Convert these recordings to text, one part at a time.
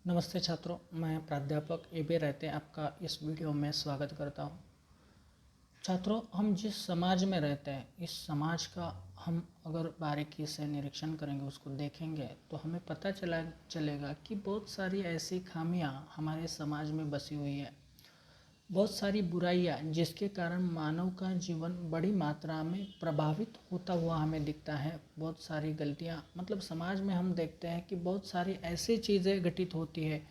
नमस्ते छात्रों, मैं प्राध्यापक ए.बी. रहते आपका इस वीडियो में स्वागत करता हूँ। छात्रों, हम जिस समाज में रहते हैं, इस समाज का हम अगर बारीकी से निरीक्षण करेंगे, उसको देखेंगे, तो हमें पता चलेगा कि बहुत सारी ऐसी खामियां हमारे समाज में बसी हुई है। बहुत सारी बुराइयां जिसके कारण मानव का जीवन बड़ी मात्रा में प्रभावित होता हुआ हमें दिखता है। बहुत सारी गलतियां मतलब समाज में हम देखते हैं कि बहुत सारी ऐसी चीज़ें घटित होती है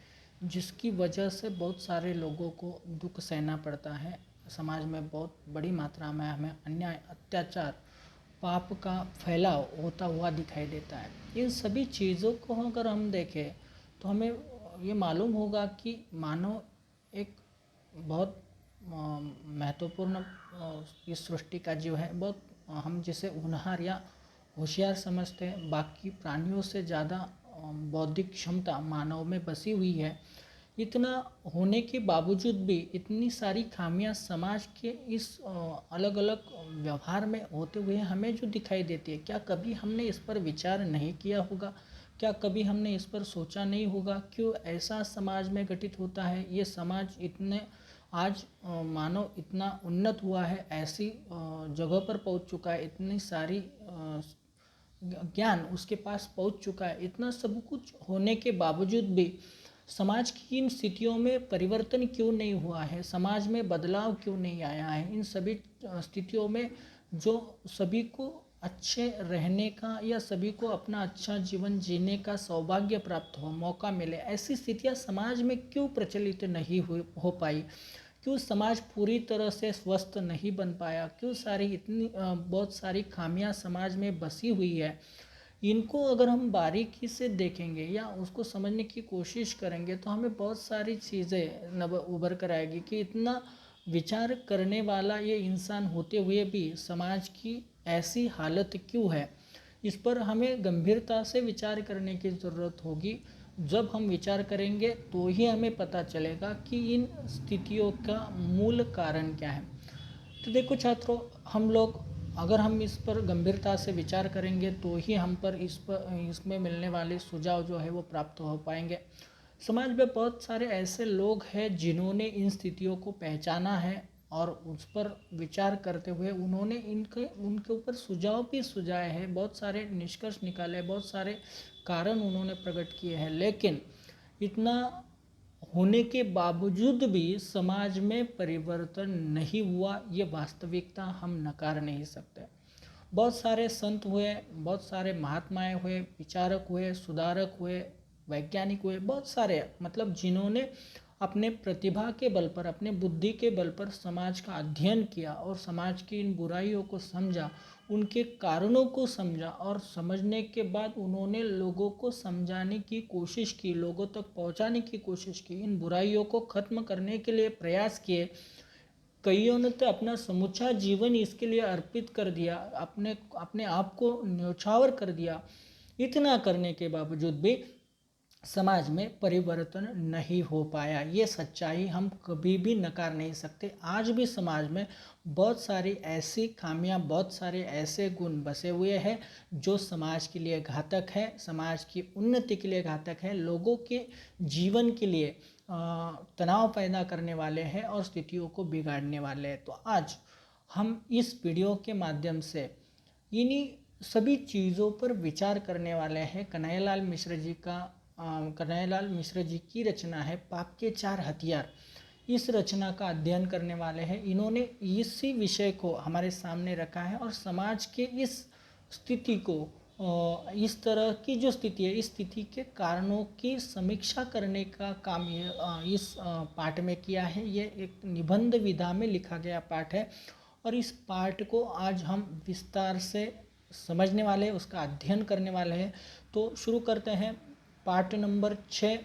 जिसकी वजह से बहुत सारे लोगों को दुख सहना पड़ता है। समाज में बहुत बड़ी मात्रा में हमें अन्याय, अत्याचार, पाप का फैलाव होता हुआ दिखाई देता है। इन सभी चीज़ों को अगर हम देखें तो हमें ये मालूम होगा कि मानव एक बहुत महत्वपूर्ण इस सृष्टि का जीव है। बहुत हम जिसे होनहार या होशियार समझते हैं, बाकी प्राणियों से ज़्यादा बौद्धिक क्षमता मानव में बसी हुई है। इतना होने के बावजूद भी इतनी सारी खामियां समाज के इस अलग अलग व्यवहार में होते हुए हमें जो दिखाई देती है, क्या कभी हमने इस पर विचार नहीं किया होगा? क्या कभी हमने इस पर सोचा नहीं होगा क्यों ऐसा समाज में घटित होता है? ये समाज इतने आज मानव इतना उन्नत हुआ है, ऐसी जगह पर पहुंच चुका है, इतनी सारी ज्ञान उसके पास पहुंच चुका है। इतना सब कुछ होने के बावजूद भी समाज की इन स्थितियों में परिवर्तन क्यों नहीं हुआ है? समाज में बदलाव क्यों नहीं आया है? इन सभी स्थितियों में जो सभी को अच्छे रहने का या सभी को अपना अच्छा जीवन जीने का सौभाग्य प्राप्त हो, मौका मिले, ऐसी स्थितियां समाज में क्यों प्रचलित नहीं हो पाई? क्यों समाज पूरी तरह से स्वस्थ नहीं बन पाया? क्यों बहुत सारी खामियां समाज में बसी हुई है? इनको अगर हम बारीकी से देखेंगे या उसको समझने की कोशिश करेंगे तो हमें बहुत सारी चीज़ें नब उभर कर आएगी कि इतना विचार करने वाला ये इंसान होते हुए भी समाज की ऐसी हालत क्यों है। इस पर हमें गंभीरता से विचार करने की ज़रूरत होगी। जब हम विचार करेंगे तो ही हमें पता चलेगा कि इन स्थितियों का मूल कारण क्या है। तो देखो छात्रों, हम लोग अगर हम इस पर गंभीरता से विचार करेंगे तो ही हम पर इसमें मिलने वाले सुझाव जो है वो प्राप्त हो पाएंगे। समाज में बहुत सारे ऐसे लोग हैं जिन्होंने इन स्थितियों को पहचाना है और उस पर विचार करते हुए उन्होंने इनके उनके ऊपर सुझाव भी सुझाए हैं, बहुत सारे निष्कर्ष निकाले, बहुत सारे कारण उन्होंने प्रकट किए हैं। लेकिन इतना होने के बावजूद भी समाज में परिवर्तन नहीं हुआ, ये वास्तविकता हम नकार नहीं सकते। बहुत सारे संत हुए, बहुत सारे महात्माएं हुए, विचारक हुए, सुधारक हुए, वैज्ञानिक हुए, बहुत सारे मतलब जिन्होंने अपने प्रतिभा के बल पर, अपने बुद्धि के बल पर समाज का अध्ययन किया और समाज की इन बुराइयों को समझा, उनके कारणों को समझा और समझने के बाद उन्होंने लोगों को समझाने की कोशिश की, लोगों तक पहुंचाने की कोशिश की, इन बुराइयों को खत्म करने के लिए प्रयास किए। कईयों ने तो अपना समूचा जीवन इसके लिए अर्पित कर दिया, अपने अपने आप को न्यौछावर कर दिया। इतना करने के बावजूद भी समाज में परिवर्तन नहीं हो पाया, ये सच्चाई हम कभी भी नकार नहीं सकते। आज भी समाज में बहुत सारी ऐसी खामियां, बहुत सारे ऐसे गुण बसे हुए हैं जो समाज के लिए घातक है, समाज की उन्नति के लिए घातक है, लोगों के जीवन के लिए तनाव पैदा करने वाले हैं और स्थितियों को बिगाड़ने वाले हैं। तो आज हम इस वीडियो के माध्यम से इन्हीं सभी चीज़ों पर विचार करने वाले हैं। कन्हैयालाल मिश्र जी की रचना है पाप के 4 हथियार। इस रचना का अध्ययन करने वाले हैं। इन्होंने इसी विषय को हमारे सामने रखा है और समाज के इस स्थिति को, इस तरह की जो स्थिति है, इस स्थिति के कारणों की समीक्षा करने का काम ये इस पाठ में किया है। ये एक निबंध विधा में लिखा गया पाठ है और इस पाठ को आज हम विस्तार से समझने वाले हैं, उसका अध्ययन करने वाले हैं। तो शुरू करते हैं। पाठ नंबर 6,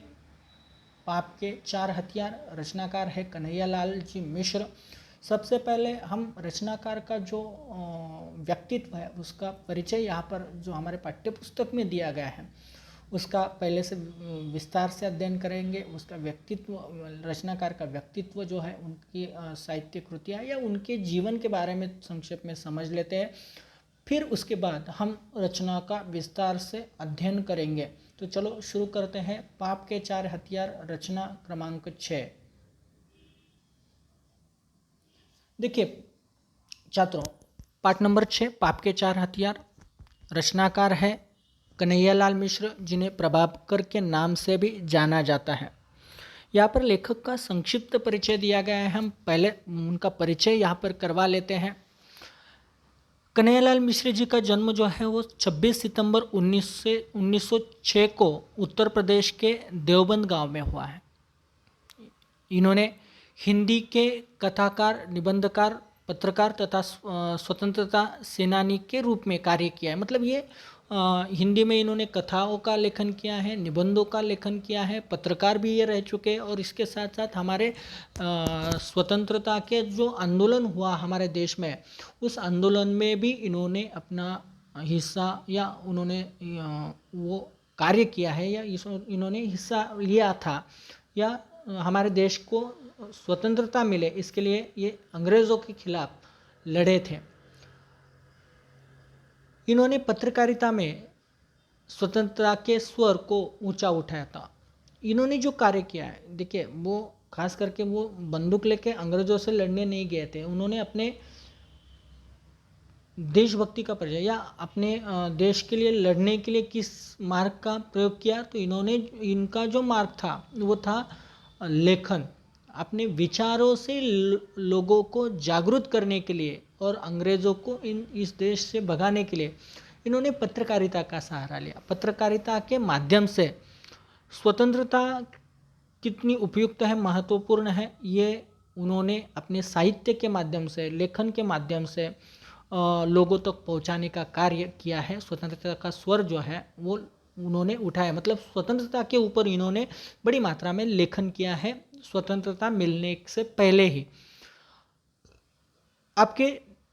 पाप के 4 हथियार। रचनाकार है कन्हैयालाल जी मिश्र। सबसे पहले हम रचनाकार का जो व्यक्तित्व है उसका परिचय यहाँ पर जो हमारे पाठ्यपुस्तक में दिया गया है उसका पहले से विस्तार से अध्ययन करेंगे। उसका व्यक्तित्व, रचनाकार का व्यक्तित्व जो है, उनकी साहित्य कृतियाँ या उनके जीवन के बारे में संक्षेप में समझ लेते हैं। फिर उसके बाद हम रचना का विस्तार से अध्ययन करेंगे। तो तो चलो शुरू करते हैं। पाप के 4 हथियार, रचना क्रमांक 6। देखिए छात्रों, पाठ नंबर 6, पाप के 4 हथियार। रचनाकार है कन्हैयालाल मिश्र, जिन्हें प्रभाकर के नाम से भी जाना जाता है। यहाँ पर लेखक का संक्षिप्त परिचय दिया गया है। हम पहले उनका परिचय यहाँ पर करवा लेते हैं। कन्हैयालाल मिश्र जी का जन्म जो है वो 26 सितंबर 1906 को उत्तर प्रदेश के देवबंद गांव में हुआ है। इन्होंने हिंदी के कथाकार, निबंधकार, पत्रकार तथा स्वतंत्रता सेनानी के रूप में कार्य किया है। मतलब ये हिंदी में इन्होंने कथाओं का लेखन किया है, निबंधों का लेखन किया है, पत्रकार भी ये रह चुके हैं। और इसके साथ साथ हमारे स्वतंत्रता के जो आंदोलन हुआ हमारे देश में, उस आंदोलन में भी इन्होंने अपना हिस्सा या उन्होंने वो कार्य किया है या इन्होंने हिस्सा लिया था, या हमारे देश को स्वतंत्रता मिले इसके लिए ये अंग्रेज़ों के खिलाफ लड़े थे। इन्होंने पत्रकारिता में स्वतंत्रता के स्वर को ऊंचा उठाया था। इन्होंने जो कार्य किया है, देखिए वो खास करके वो बंदूक लेके अंग्रेज़ों से लड़ने नहीं गए थे। उन्होंने अपने देशभक्ति का परिचय या अपने देश के लिए लड़ने के लिए किस मार्ग का प्रयोग किया, तो इनका जो मार्ग था वो था लेखन। अपने विचारों से लोगों को जागरूक करने के लिए और अंग्रेज़ों को इस देश से भगाने के लिए इन्होंने पत्रकारिता का सहारा लिया। पत्रकारिता के माध्यम से स्वतंत्रता कितनी उपयुक्त है, महत्वपूर्ण है, ये उन्होंने अपने साहित्य के माध्यम से, लेखन के माध्यम से लोगों तक पहुंचाने का कार्य किया है। स्वतंत्रता का स्वर जो है वो उन्होंने उठाया। मतलब स्वतंत्रता के ऊपर इन्होंने बड़ी मात्रा में लेखन किया है, स्वतंत्रता मिलने से पहले ही। आपके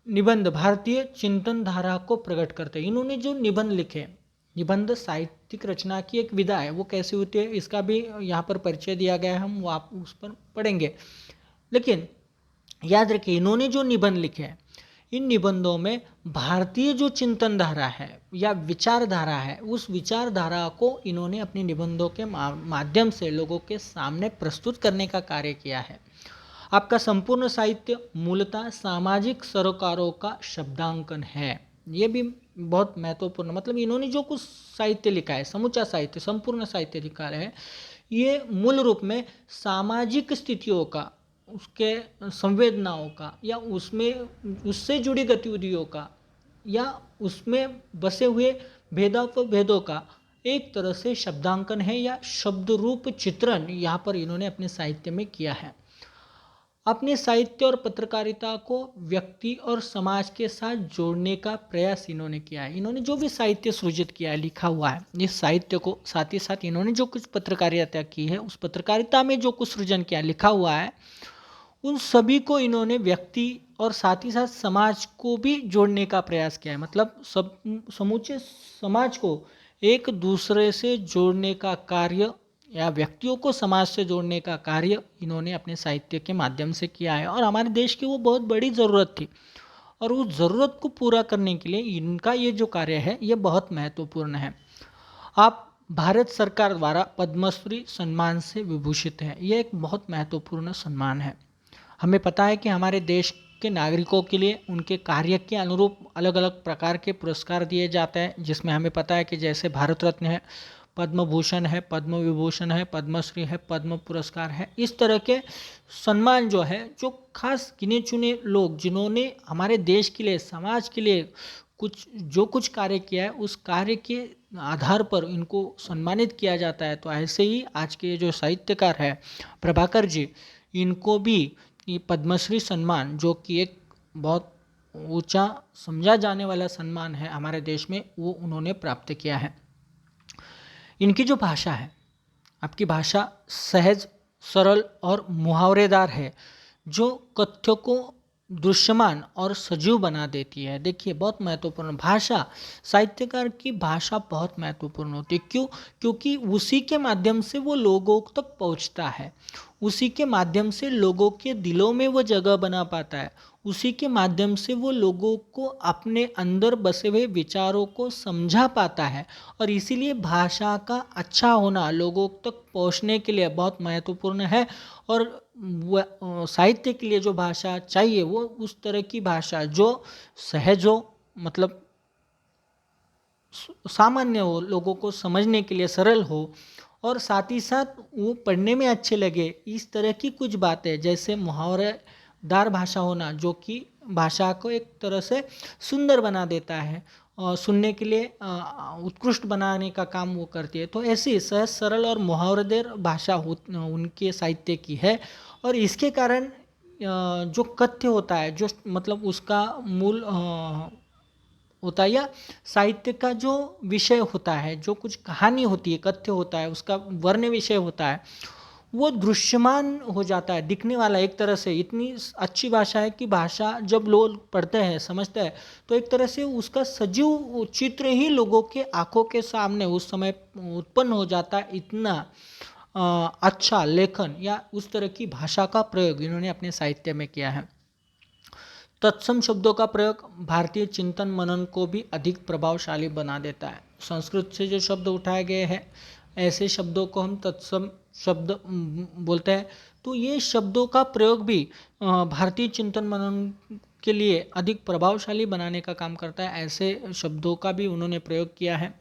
निबंध भारतीय चिंतन धारा को प्रकट करते हैं। इन्होंने जो निबंध लिखे, निबंध साहित्यिक रचना की एक विधा है, वो कैसी होती है इसका भी यहाँ पर परिचय दिया गया है, हम वो आप उस पर पढ़ेंगे। लेकिन याद रखिए, इन्होंने जो निबंध लिखे हैं, इन निबंधों में भारतीय जो चिंतन धारा है या विचारधारा है, उस विचारधारा को इन्होंने अपने निबंधों के माध्यम से लोगों के सामने प्रस्तुत करने का कार्य किया है। आपका संपूर्ण साहित्य मूलतः सामाजिक सरोकारों का शब्दांकन है। ये भी बहुत महत्वपूर्ण, मतलब इन्होंने जो कुछ साहित्य लिखा है, समूचा साहित्य, संपूर्ण साहित्य लिखा है, ये मूल रूप में सामाजिक स्थितियों का, उसके संवेदनाओं का या उससे जुड़ी गतिविधियों का या उसमें बसे हुए भेदों का एक तरह से शब्दांकन है या शब्द रूप चित्रण यहाँ पर इन्होंने अपने साहित्य में किया है। अपने साहित्य और पत्रकारिता को व्यक्ति और समाज के साथ जोड़ने का प्रयास इन्होंने किया है। इन्होंने जो भी साहित्य सृजित किया है, लिखा हुआ है, इस साहित्य को साथ ही साथ इन्होंने जो कुछ पत्रकारिता की है, उस पत्रकारिता में जो कुछ सृजन किया, लिखा हुआ है, उन सभी को इन्होंने व्यक्ति और साथ ही साथ समाज को भी जोड़ने का प्रयास किया है। मतलब समूचे समाज को एक दूसरे से जोड़ने का कार्य या व्यक्तियों को समाज से जोड़ने का कार्य इन्होंने अपने साहित्य के माध्यम से किया है। और हमारे देश की वो बहुत बड़ी ज़रूरत थी, और उस ज़रूरत को पूरा करने के लिए इनका ये जो कार्य है ये बहुत महत्वपूर्ण है। आप भारत सरकार द्वारा पद्मश्री सम्मान से विभूषित हैं। ये एक बहुत महत्वपूर्ण सम्मान है। हमें पता है कि हमारे देश के नागरिकों के लिए उनके कार्य के अनुरूप अलग अलग प्रकार के पुरस्कार दिए जाते हैं, जिसमें हमें पता है कि जैसे भारत रत्न है, पद्म भूषण है, पद्म विभूषण है, पद्मश्री है, पद्म पुरस्कार है। इस तरह के सम्मान जो है, जो खास गिने चुने लोग जिन्होंने हमारे देश के लिए, समाज के लिए कुछ कार्य किया है, उस कार्य के आधार पर इनको सम्मानित किया जाता है। तो ऐसे ही आज के जो साहित्यकार है प्रभाकर जी, इनको भी ये पद्मश्री सम्मान, जो कि एक बहुत ऊंचा समझा जाने वाला सम्मान है हमारे देश में, वो उन्होंने प्राप्त किया है। इनकी जो भाषा है, आपकी भाषा सहज, सरल और मुहावरेदार है, जो कथ्य को दृश्यमान और सजीव बना देती है। देखिए बहुत महत्वपूर्ण भाषा, साहित्यकार की भाषा बहुत महत्वपूर्ण होती है। क्यों? क्योंकि उसी के माध्यम से वो लोगों तक पहुंचता है, उसी के माध्यम से लोगों के दिलों में वो जगह बना पाता है, उसी के माध्यम से वो लोगों को अपने अंदर बसे हुए विचारों को समझा पाता है। और इसीलिए भाषा का अच्छा होना लोगों तक पहुंचने के लिए बहुत महत्वपूर्ण है। और साहित्य के लिए जो भाषा चाहिए वो उस तरह की भाषा जो सहज हो, मतलब सामान्य हो, लोगों को समझने के लिए सरल हो, और साथ ही साथ वो पढ़ने में अच्छे लगे। इस तरह की कुछ बातें, जैसे मुहावरेदार भाषा होना जो कि भाषा को एक तरह से सुंदर बना देता है और सुनने के लिए उत्कृष्ट बनाने का काम वो करती है। तो ऐसी सहज सरल और मुहावरेदार भाषा उनके साहित्य की है। और इसके कारण जो कथ्य होता है, जो मतलब उसका मूल होता है, या साहित्य का जो विषय होता है, जो कुछ कहानी होती है, कथ्य होता है, उसका वर्ण विषय होता है, वो दृश्यमान हो जाता है, दिखने वाला। एक तरह से इतनी अच्छी भाषा है कि भाषा जब लोग पढ़ते हैं, समझते हैं, तो एक तरह से उसका सजीव चित्र ही लोगों के आंखों के सामने उस समय उत्पन्न हो जाता है। इतना अच्छा लेखन या उस तरह की भाषा का प्रयोग इन्होंने अपने साहित्य में किया है। तत्सम शब्दों का प्रयोग भारतीय चिंतन मनन को भी अधिक प्रभावशाली बना देता है। संस्कृत से जो शब्द उठाए गए हैं, ऐसे शब्दों को हम तत्सम शब्द बोलते हैं। तो ये शब्दों का प्रयोग भी भारतीय चिंतन मनन के लिए अधिक प्रभावशाली बनाने का काम करता है। ऐसे शब्दों का भी उन्होंने प्रयोग किया है।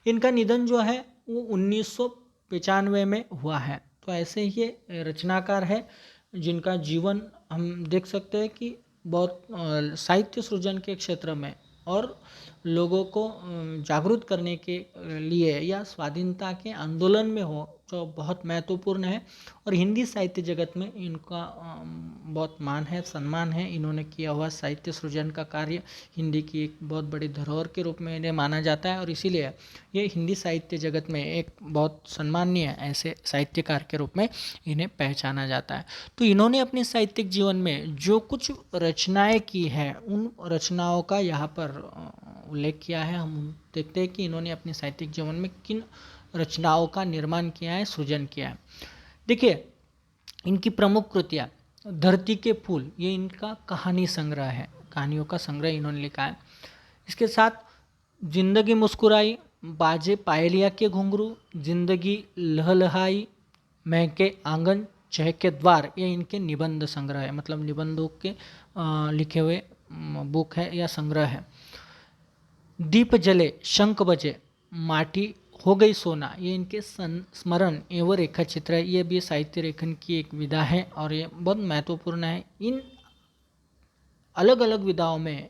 इनका निधन जो है वो 1995 में हुआ है। तो ऐसे ही रचनाकार है जिनका जीवन हम देख सकते हैं कि बहुत साहित्य सृजन के क्षेत्र में और लोगों को जागरूक करने के लिए या स्वाधीनता के आंदोलन में हो, जो बहुत महत्वपूर्ण है। और हिंदी साहित्य जगत में इनका बहुत मान है, सम्मान है। इन्होंने किया हुआ साहित्य सृजन का कार्य हिंदी की एक बहुत बड़ी धरोहर के रूप में इन्हें माना जाता है, और इसीलिए ये हिंदी साहित्य जगत में एक बहुत सम्माननीय ऐसे साहित्यकार के रूप में इन्हें पहचाना जाता है। तो इन्होंने अपने साहित्यिक जीवन में जो कुछ रचनाएं की है, उन रचनाओं का यहाँ पर उल्लेख किया है। हम देखते हैं कि इन्होंने अपने साहित्यिक जीवन में किन रचनाओं का निर्माण किया है, सृजन किया है। देखिए, इनकी प्रमुख कृतियाँ धरती के फूल, ये इनका कहानी संग्रह है, कहानियों का संग्रह इन्होंने लिखा है। इसके साथ जिंदगी मुस्कुराई, बाजे पायलिया के घुंघरू, जिंदगी लहलहाई, महके आंगन, चहके द्वार, ये इनके निबंध संग्रह है, मतलब निबंधों के लिखे हुए बुक है या संग्रह है। दीप जले शंख बजे, माटी हो गई सोना, ये इनके स्मरण एवं रेखा चित्र है। ये भी साहित्य लेखन की एक विधा है और ये बहुत महत्वपूर्ण है। इन अलग अलग विधाओं में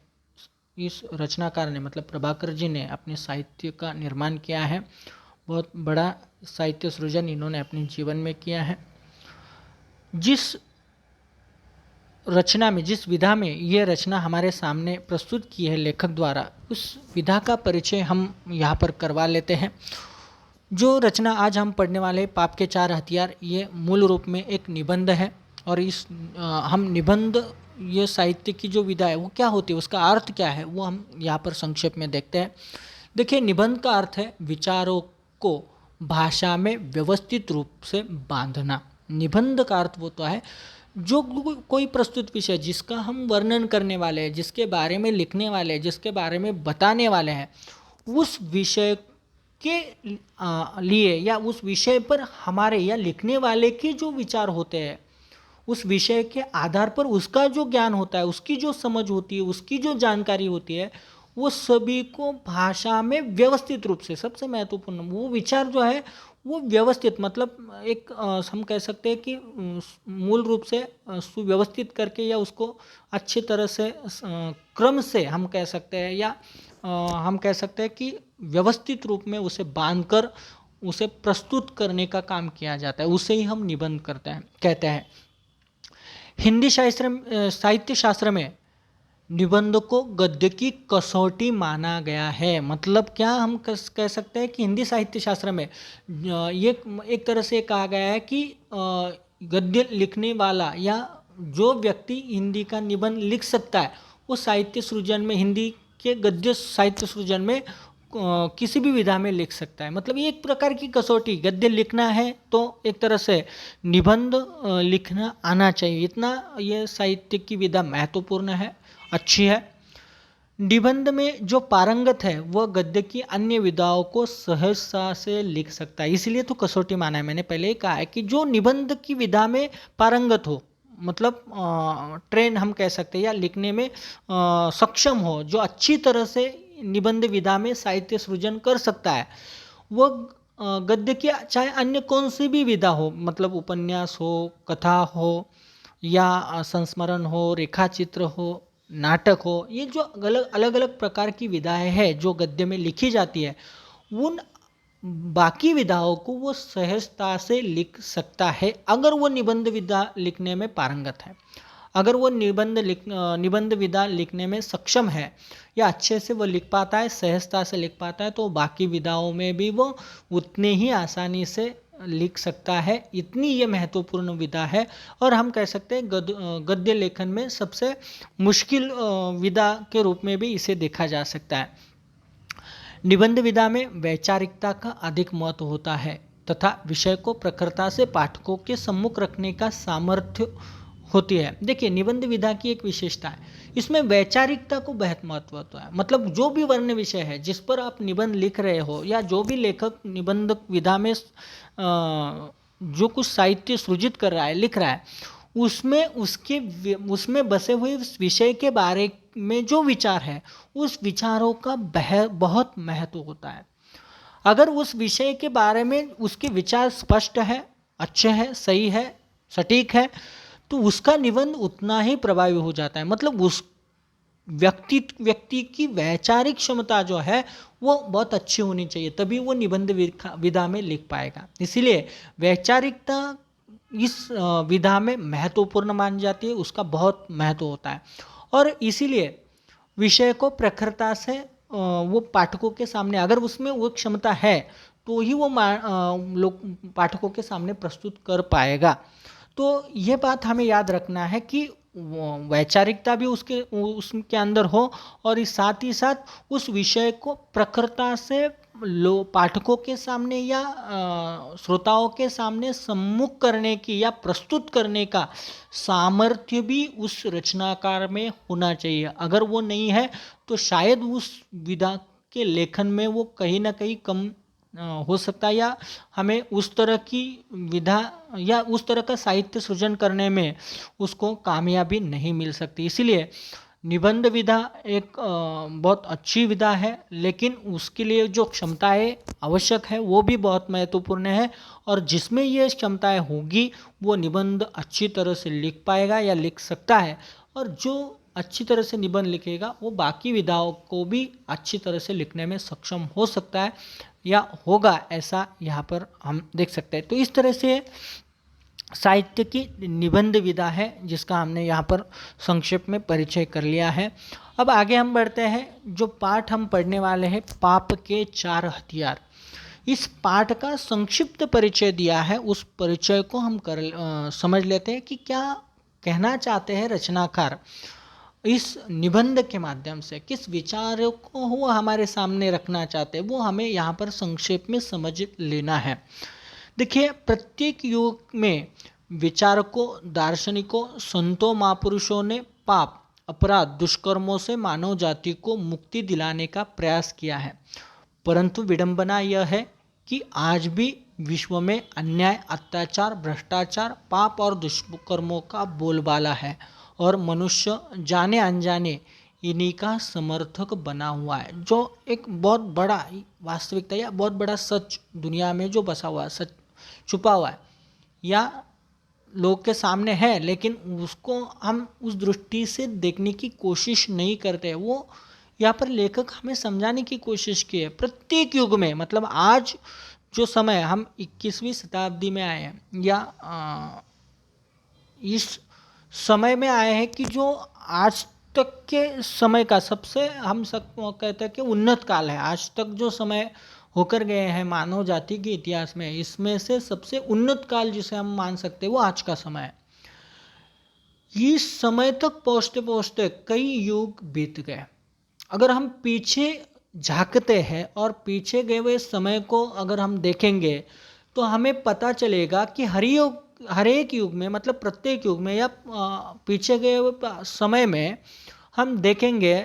इस रचनाकार ने, मतलब प्रभाकर जी ने, अपने साहित्य का निर्माण किया है। बहुत बड़ा साहित्य सृजन इन्होंने अपने जीवन में किया है। जिस रचना में, जिस विधा में ये रचना हमारे सामने प्रस्तुत की है लेखक द्वारा, उस विधा का परिचय हम यहाँ पर करवा लेते हैं। जो रचना आज हम पढ़ने वाले पाप के चार हथियार, ये मूल रूप में एक निबंध है। और इस हम निबंध, ये साहित्य की जो विधा है वो क्या होती है, उसका अर्थ क्या है, वो हम यहाँ पर संक्षेप में देखते हैं। देखिए, निबंध का अर्थ है विचारों को भाषा में व्यवस्थित रूप से बांधना। निबंध का अर्थ वो तो है जो कोई प्रस्तुत विषय जिसका हम वर्णन करने वाले हैं, जिसके बारे में लिखने वाले हैं, जिसके बारे में बताने वाले हैं, उस विषय के लिए या उस विषय पर हमारे या लिखने वाले के जो विचार होते हैं, उस विषय के आधार पर उसका जो ज्ञान होता है, उसकी जो समझ होती है, उसकी जो जानकारी होती है, वो सभी को भाषा में व्यवस्थित रूप से, सबसे महत्वपूर्ण वो विचार जो है वो व्यवस्थित, मतलब एक हम कह सकते हैं कि मूल रूप से सुव्यवस्थित करके या उसको अच्छी तरह से क्रम से हम कह सकते हैं, या हम कह सकते हैं कि व्यवस्थित रूप में उसे बांधकर उसे प्रस्तुत करने का काम किया जाता है। उसे ही हम निबंध करते हैं, कहते हैं। हिंदी साहित्य शास्त्र में निबंध को गद्य की कसौटी माना गया है। मतलब क्या हम कह सकते हैं कि हिंदी साहित्य शास्त्र में ये एक तरह से कहा गया है कि गद्य लिखने वाला या जो व्यक्ति हिंदी का निबंध लिख सकता है, वो साहित्य सृजन में, हिंदी के गद्य साहित्य सृजन में किसी भी विधा में लिख सकता है। मतलब ये एक प्रकार की कसौटी, गद्य लिखना है तो एक तरह से निबंध लिखना आना चाहिए, इतना ये साहित्य की विधा महत्वपूर्ण है, अच्छी है। निबंध में जो पारंगत है वह गद्य की अन्य विधाओं को सहजता से लिख सकता है, इसलिए तो कसौटी माना है। मैंने पहले ही कहा है कि जो निबंध की विधा में पारंगत हो, मतलब ट्रेन हम कह सकते हैं, या लिखने में सक्षम हो, जो अच्छी तरह से निबंध विधा में साहित्य सृजन कर सकता है, वह गद्य की चाहे अन्य कौन सी भी विधा हो, मतलब उपन्यास हो, कथा हो, या संस्मरण हो, रेखाचित्र हो, नाटक हो, ये जो अलग अलग प्रकार की विधाएं हैं जो गद्य में लिखी जाती है, उन बाकी विधाओं को वो सहजता से लिख सकता है अगर वो निबंध विधा लिखने में पारंगत है। अगर वो निबंध विधा लिखने में सक्षम है या अच्छे से वो लिख पाता है, सहजता से लिख पाता है, तो बाकी विधाओं में भी वो उतने ही आसानी से लिख सकता है। इतनी ये महत्वपूर्ण विधा है, और हम कह सकते हैं गद्य लेखन में सबसे मुश्किल विधा के रूप में भी इसे देखा जा सकता है। निबंध विधा में वैचारिकता का अधिक महत्व होता है तथा विषय को प्रखरता से पाठकों के सम्मुख रखने का सामर्थ्य होती है। देखिए, निबंध विधा की एक विशेषता है, इसमें वैचारिकता को बहुत महत्व होता है। मतलब जो भी वर्ण विषय है जिस पर आप निबंध लिख रहे हो, या जो भी लेखक निबंध विधा में जो कुछ साहित्य सृजित कर रहा है, लिख रहा है, उसमें बसे हुए उस विषय के बारे में जो विचार है, उस विचारों का बहुत महत्व होता है। अगर उस विषय के बारे में उसके विचार स्पष्ट है, अच्छे हैं, सही है, सटीक है, तो उसका निबंध उतना ही प्रभावी हो जाता है। मतलब उस व्यक्ति की वैचारिक क्षमता जो है वो बहुत अच्छी होनी चाहिए, तभी वो निबंध विधा में लिख पाएगा। इसीलिए वैचारिकता इस विधा में महत्वपूर्ण मानी जाती है, उसका बहुत महत्व होता है। और इसीलिए विषय को प्रखरता से वो पाठकों के सामने, अगर उसमें वो क्षमता है तो ही वो लोग पाठकों के सामने प्रस्तुत कर पाएगा। तो ये बात हमें याद रखना है कि वैचारिकता भी उसके अंदर हो, और इस साथ ही साथ उस विषय को प्रखरता से पाठकों के सामने या श्रोताओं के सामने सम्मुख करने की या प्रस्तुत करने का सामर्थ्य भी उस रचनाकार में होना चाहिए। अगर वो नहीं है तो शायद उस विधा के लेखन में वो कहीं ना कहीं कम हो सकता है, या हमें उस तरह की विधा या उस तरह का साहित्य सृजन करने में उसको कामयाबी नहीं मिल सकती। इसीलिए निबंध विधा एक बहुत अच्छी विधा है, लेकिन उसके लिए जो क्षमताएं आवश्यक है वो भी बहुत महत्वपूर्ण है, और जिसमें ये क्षमताएं होगी वो निबंध अच्छी तरह से लिख पाएगा या लिख सकता है, और जो अच्छी तरह से निबंध लिखेगा वो बाकी विधाओं को भी अच्छी तरह से लिखने में सक्षम हो सकता है या होगा, ऐसा यहाँ पर हम देख सकते हैं। तो इस तरह से साहित्य की निबंध विधा है जिसका हमने यहाँ पर संक्षेप में परिचय कर लिया है। अब आगे हम बढ़ते हैं। जो पाठ हम पढ़ने वाले हैं, पाप के 4 हथियार, इस पाठ का संक्षिप्त परिचय दिया है। उस परिचय को हम समझ लेते हैं कि क्या कहना चाहते हैं रचनाकार इस निबंध के माध्यम से, किस विचारों को वो हमारे सामने रखना चाहते हैं, वो हमें यहाँ पर संक्षेप में समझ लेना है। देखिए, प्रत्येक युग में विचारकों, दार्शनिकों, संतों, महापुरुषों ने पाप, अपराध, दुष्कर्मों से मानव जाति को मुक्ति दिलाने का प्रयास किया है, परंतु विडंबना यह है कि आज भी विश्व में अन्याय, अत्याचार, भ्रष्टाचार, पाप और दुष्कर्मों का बोलबाला है, और मनुष्य जाने अनजाने इन्हीं का समर्थक बना हुआ है। जो एक बहुत बड़ा वास्तविकता या बहुत बड़ा सच दुनिया में जो बसा हुआ है, सच छुपा हुआ है, या लोग के सामने है, लेकिन उसको हम उस दृष्टि से देखने की कोशिश नहीं करते। वो यहाँ पर लेखक हमें समझाने की कोशिश की है। प्रत्येक युग में, मतलब आज जो समय हम 21वीं शताब्दी में आए हैं, या इस समय में आए हैं कि जो आज तक के समय का सबसे, हम सब कहते हैं कि उन्नत काल है। आज तक जो समय होकर गए हैं मानव जाति के इतिहास में, इसमें से सबसे उन्नत काल जिसे हम मान सकते हैं वो आज का समय है। इस समय तक पहुँचते पहुँचते कई युग बीत गए। अगर हम पीछे झांकते हैं और पीछे गए हुए समय को अगर हम देखेंगे तो हमें पता चलेगा कि हर एक युग में, मतलब प्रत्येक युग में या पीछे गए हुए समय में हम देखेंगे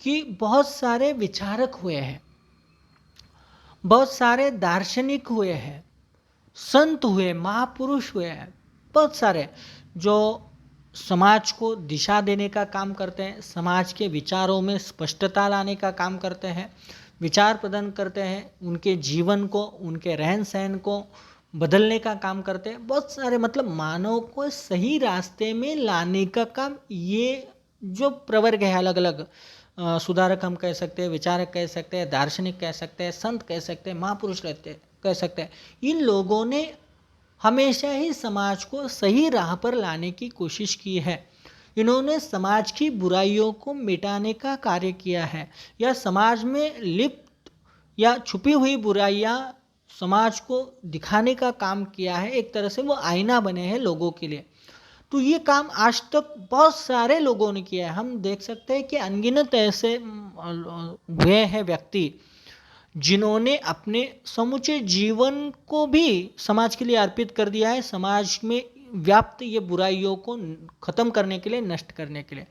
कि बहुत सारे विचारक हुए हैं, बहुत सारे दार्शनिक हुए हैं, संत हुए, महापुरुष हुए हैं, बहुत सारे जो समाज को दिशा देने का काम करते हैं, समाज के विचारों में स्पष्टता लाने का काम करते हैं, विचार प्रदान करते हैं, उनके जीवन को, उनके रहन सहन को बदलने का काम करते हैं। बहुत सारे, मतलब मानव को सही रास्ते में लाने का काम ये जो प्रवर्ग है, अलग अलग सुधारक हम कह सकते हैं, विचारक कह सकते हैं, दार्शनिक कह सकते हैं, संत कह सकते हैं, महापुरुष कह सकते हैं, इन लोगों ने हमेशा ही समाज को सही राह पर लाने की कोशिश की है। इन्होंने समाज की बुराइयों को मिटाने का कार्य किया है, या समाज में लिप्त या छुपी हुई बुराइयां समाज को दिखाने का काम किया है। एक तरह से वो आईना बने हैं लोगों के लिए। तो ये काम आज तक बहुत सारे लोगों ने किया है। हम देख सकते हैं कि अनगिनत ऐसे हुए हैं व्यक्ति जिन्होंने अपने समूचे जीवन को भी समाज के लिए अर्पित कर दिया है, समाज में व्याप्त ये बुराइयों को ख़त्म करने के लिए, नष्ट करने के लिए।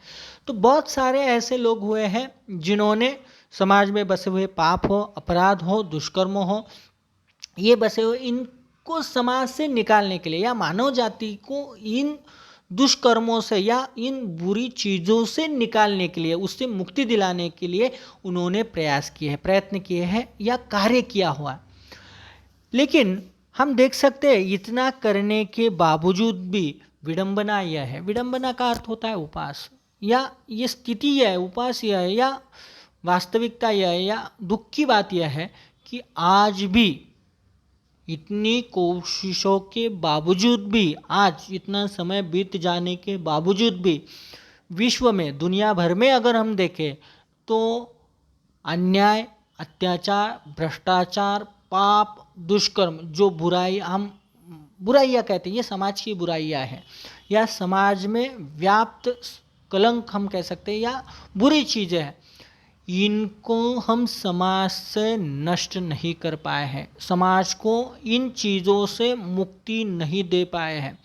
तो बहुत सारे ऐसे लोग हुए हैं जिन्होंने समाज में बसे हुए पाप हो, अपराध हो, दुष्कर्म हो, ये बसे हुए इनको समाज से निकालने के लिए, या मानव जाति को इन दुष्कर्मों से या इन बुरी चीज़ों से निकालने के लिए, उससे मुक्ति दिलाने के लिए उन्होंने प्रयास किए हैं, प्रयत्न किए हैं या कार्य किया हुआ। लेकिन हम देख सकते हैं इतना करने के बावजूद भी विडंबना यह है, विडंबना का अर्थ होता है उपास, या ये स्थिति यह है, उपास यह है, या वास्तविकता यह है, या दुख की बात यह है कि आज भी इतनी कोशिशों के बावजूद भी, आज इतना समय बीत जाने के बावजूद भी विश्व में, दुनिया भर में अगर हम देखें तो अन्याय, अत्याचार, भ्रष्टाचार, पाप, दुष्कर्म, जो बुराई हम बुराइयाँ कहते हैं, ये समाज की बुराइयाँ हैं, या समाज में व्याप्त कलंक हम कह सकते हैं, या बुरी चीज़ें हैं, इनको हम समाज से नष्ट नहीं कर पाए हैं, समाज को इन चीज़ों से मुक्ति नहीं दे पाए हैं।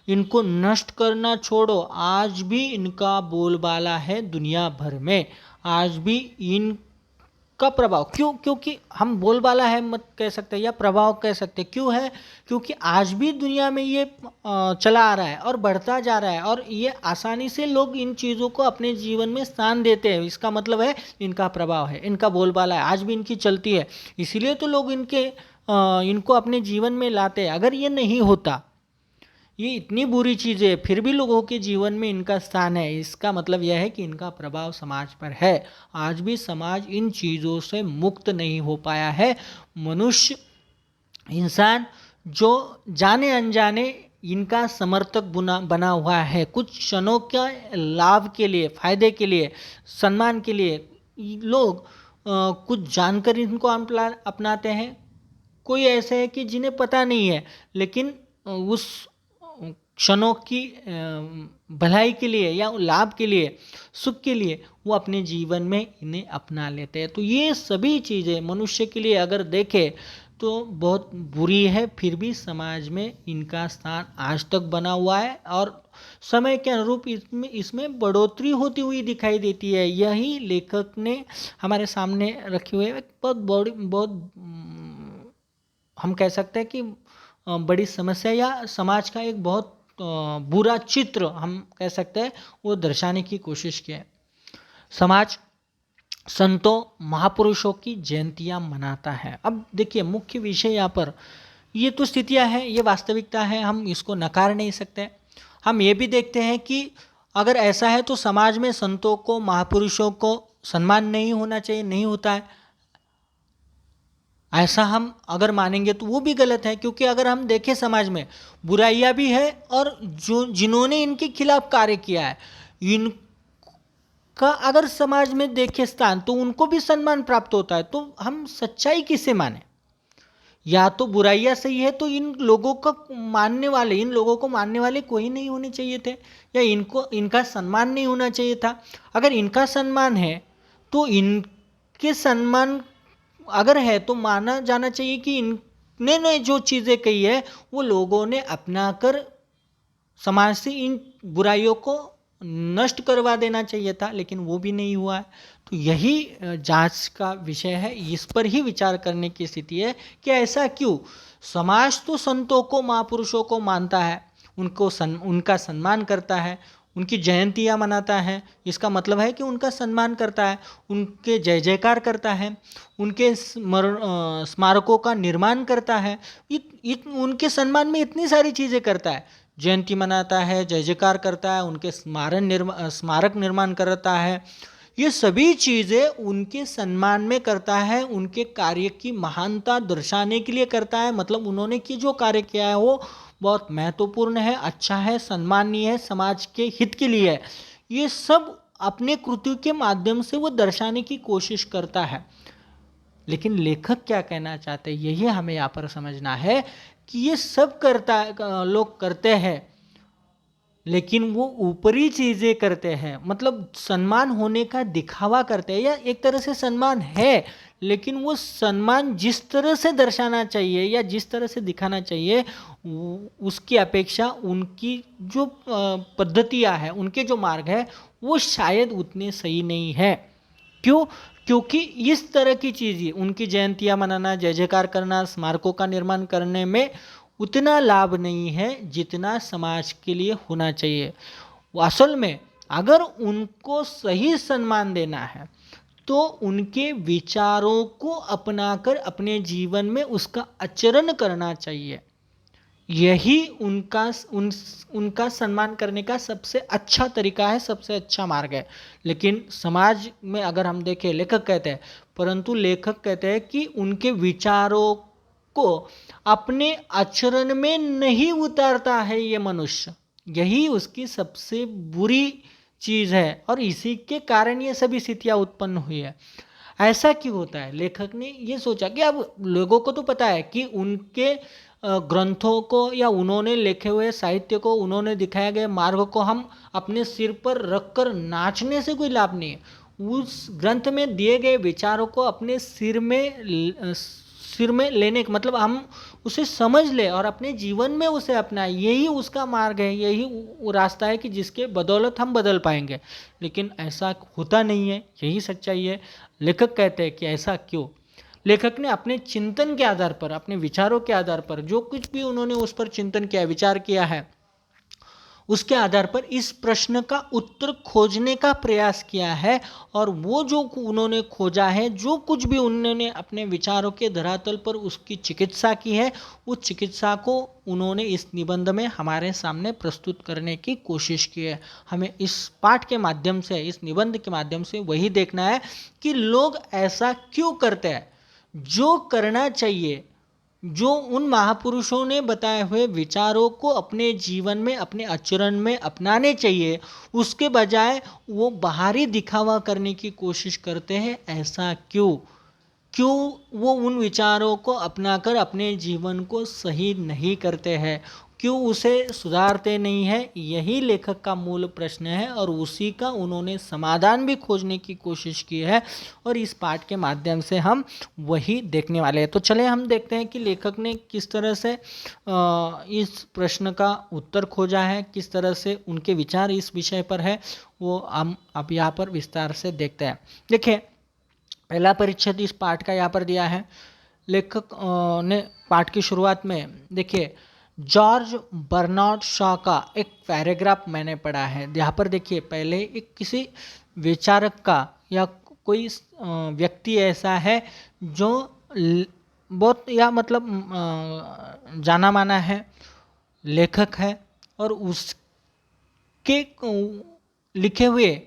इनको नष्ट करना छोड़ो, आज भी इनका बोलबाला है दुनिया भर में, आज भी इनका प्रभाव, क्योंकि हम बोलबाला है मत कह सकते या प्रभाव कह सकते, क्यों है? क्योंकि आज भी दुनिया में ये चला आ रहा है और बढ़ता जा रहा है, और ये आसानी से लोग इन चीज़ों को अपने जीवन में स्थान देते हैं। इसका मतलब है इनका प्रभाव है, इनका बोलबाला है, आज भी इनकी चलती है, इसीलिए तो लोग इनको अपने जीवन में लाते हैं। अगर ये नहीं होता, ये इतनी बुरी चीज़ें, फिर भी लोगों के जीवन में इनका स्थान है, इसका मतलब यह है कि इनका प्रभाव समाज पर है। आज भी समाज इन चीज़ों से मुक्त नहीं हो पाया है। मनुष्य, इंसान जो जाने अनजाने इनका समर्थक बना हुआ है, कुछ क्षणों के लाभ के लिए, फायदे के लिए, सम्मान के लिए लोग कुछ जानकर इनको अपनाते हैं। कोई ऐसे है कि जिन्हें पता नहीं है, लेकिन उस क्षणों की भलाई के लिए या लाभ के लिए, सुख के लिए वो अपने जीवन में इन्हें अपना लेते हैं। तो ये सभी चीज़ें मनुष्य के लिए अगर देखें तो बहुत बुरी है, फिर भी समाज में इनका स्थान आज तक बना हुआ है, और समय के अनुरूप इसमें बढ़ोतरी होती हुई दिखाई देती है। यही लेखक ने हमारे सामने रखे हुए बहुत हम कह सकते हैं कि बड़ी समस्या, या समाज का एक बहुत बुरा चित्र हम कह सकते हैं, वो दर्शाने की कोशिश की है। समाज संतों, महापुरुषों की जयंतियां मनाता है। अब देखिए, मुख्य विषय यहाँ पर, ये तो स्थितियां हैं, ये वास्तविकता है, हम इसको नकार नहीं सकते। हम ये भी देखते हैं कि अगर ऐसा है तो समाज में संतों को, महापुरुषों को सम्मान नहीं होना चाहिए, नहीं होता है, ऐसा हम अगर मानेंगे तो वो भी गलत है। क्योंकि अगर हम देखें समाज में बुराइयां भी है, और जिन्होंने इनके खिलाफ कार्य किया है, इनका अगर समाज में देखें स्थान, तो उनको भी सम्मान प्राप्त होता है। तो हम सच्चाई किसे माने? या तो बुराइयां सही है तो इन लोगों को मानने वाले कोई नहीं होने चाहिए थे, या इनका सम्मान नहीं होना चाहिए था। अगर इनका सम्मान है तो के सम्मान अगर है तो माना जाना चाहिए कि इनने ने जो चीज़ें कही है वो लोगों ने अपनाकर समाज से इन बुराइयों को नष्ट करवा देना चाहिए था, लेकिन वो भी नहीं हुआ है। तो यही जांच का विषय है, इस पर ही विचार करने की स्थिति है कि ऐसा क्यों। समाज तो संतों को, महापुरुषों को मानता है, उनका सम्मान करता है, उनकी जयंतियाँ मनाता है, इसका मतलब है कि उनका सम्मान करता है, उनके जय जयकार करता है, उनके स्मारकों का निर्माण करता है, उनके सम्मान में इतनी सारी चीज़ें करता है, जयंती मनाता है, जय जयकार करता है, उनके स्मारक निर्माण करता है। ये सभी चीज़ें उनके सम्मान में करता है, उनके कार्य की महानता दर्शाने के लिए करता है। मतलब उन्होंने कि जो कार्य किया है वो बहुत महत्वपूर्ण है, अच्छा है, सम्मानीय है, समाज के हित के लिए है। ये सब अपने कृति के माध्यम से वो दर्शाने की कोशिश करता है। लेकिन लेखक क्या कहना चाहते हैं, यही हमें यहाँ पर समझना है कि ये सब लोग करते हैं, लेकिन वो ऊपरी चीज़ें करते हैं, मतलब सम्मान होने का दिखावा करते हैं। या एक तरह से सम्मान है, लेकिन वो सम्मान जिस तरह से दर्शाना चाहिए या जिस तरह से दिखाना चाहिए उसकी अपेक्षा उनकी जो पद्धतियाँ हैं, उनके जो मार्ग है वो शायद उतने सही नहीं है। क्यों? क्योंकि इस तरह की चीज़ें, उनकी जयंतियाँ मनाना, जय जयकार करना, स्मारकों का निर्माण करने में उतना लाभ नहीं है जितना समाज के लिए होना चाहिए। असल में अगर उनको सही सम्मान देना है तो उनके विचारों को अपनाकर अपने जीवन में उसका आचरण करना चाहिए। यही उनका सम्मान करने का सबसे अच्छा तरीका है, सबसे अच्छा मार्ग है। लेकिन समाज में अगर हम देखें, लेखक कहते हैं, परंतु लेखक कहते हैं कि उनके विचारों को अपने आचरण में नहीं उतारता है ये मनुष्य, यही उसकी सबसे बुरी चीज़ है और इसी के कारण ये सभी स्थितियाँ उत्पन्न हुई है। ऐसा क्यों होता है? लेखक ने ये सोचा कि अब लोगों को तो पता है कि उनके ग्रंथों को या उन्होंने लिखे हुए साहित्य को, उन्होंने दिखाए गए मार्ग को हम अपने सिर पर रखकर नाचने से कोई लाभ नहीं है। उस ग्रंथ में दिए गए विचारों को अपने सिर में लेने का मतलब हम उसे समझ ले और अपने जीवन में उसे अपनाएं, यही उसका मार्ग है, यही वो रास्ता है कि जिसके बदौलत हम बदल पाएंगे। लेकिन ऐसा होता नहीं है, यही सच्चाई है। लेखक कहते हैं कि ऐसा क्यों। लेखक ने अपने चिंतन के आधार पर, अपने विचारों के आधार पर, जो कुछ भी उन्होंने उस पर चिंतन किया, विचार किया है, उसके आधार पर इस प्रश्न का उत्तर खोजने का प्रयास किया है। और वो जो उन्होंने खोजा है, जो कुछ भी उन्होंने अपने विचारों के धरातल पर उसकी चिकित्सा की है, उस चिकित्सा को उन्होंने इस निबंध में हमारे सामने प्रस्तुत करने की कोशिश की है। हमें इस पाठ के माध्यम से, इस निबंध के माध्यम से वही देखना है कि लोग ऐसा क्यों करते हैं। जो करना चाहिए, जो उन महापुरुषों ने बताए हुए विचारों को अपने जीवन में, अपने आचरण में अपनाने चाहिए, उसके बजाय वो बाहरी दिखावा करने की कोशिश करते हैं। ऐसा क्यों? क्यों वो उन विचारों को अपनाकर अपने जीवन को सही नहीं करते हैं? क्यों उसे सुधारते नहीं हैं? यही लेखक का मूल प्रश्न है और उसी का उन्होंने समाधान भी खोजने की कोशिश की है और इस पाठ के माध्यम से हम वही देखने वाले हैं। तो चले हम देखते हैं कि लेखक ने किस तरह से इस प्रश्न का उत्तर खोजा है, किस तरह से उनके विचार इस विषय पर है, वो हम अब यहाँ पर विस्तार से देखते हैं। देखिए, पहला परिच्छेद इस पाठ का यहाँ पर दिया है। लेखक ने पाठ की शुरुआत में देखिए, जॉर्ज बर्नार्ड शॉ का एक पैराग्राफ मैंने पढ़ा है। यहाँ पर देखिए, पहले एक किसी विचारक का या कोई व्यक्ति ऐसा है जो बहुत या मतलब जाना माना है, लेखक है और उसके लिखे हुए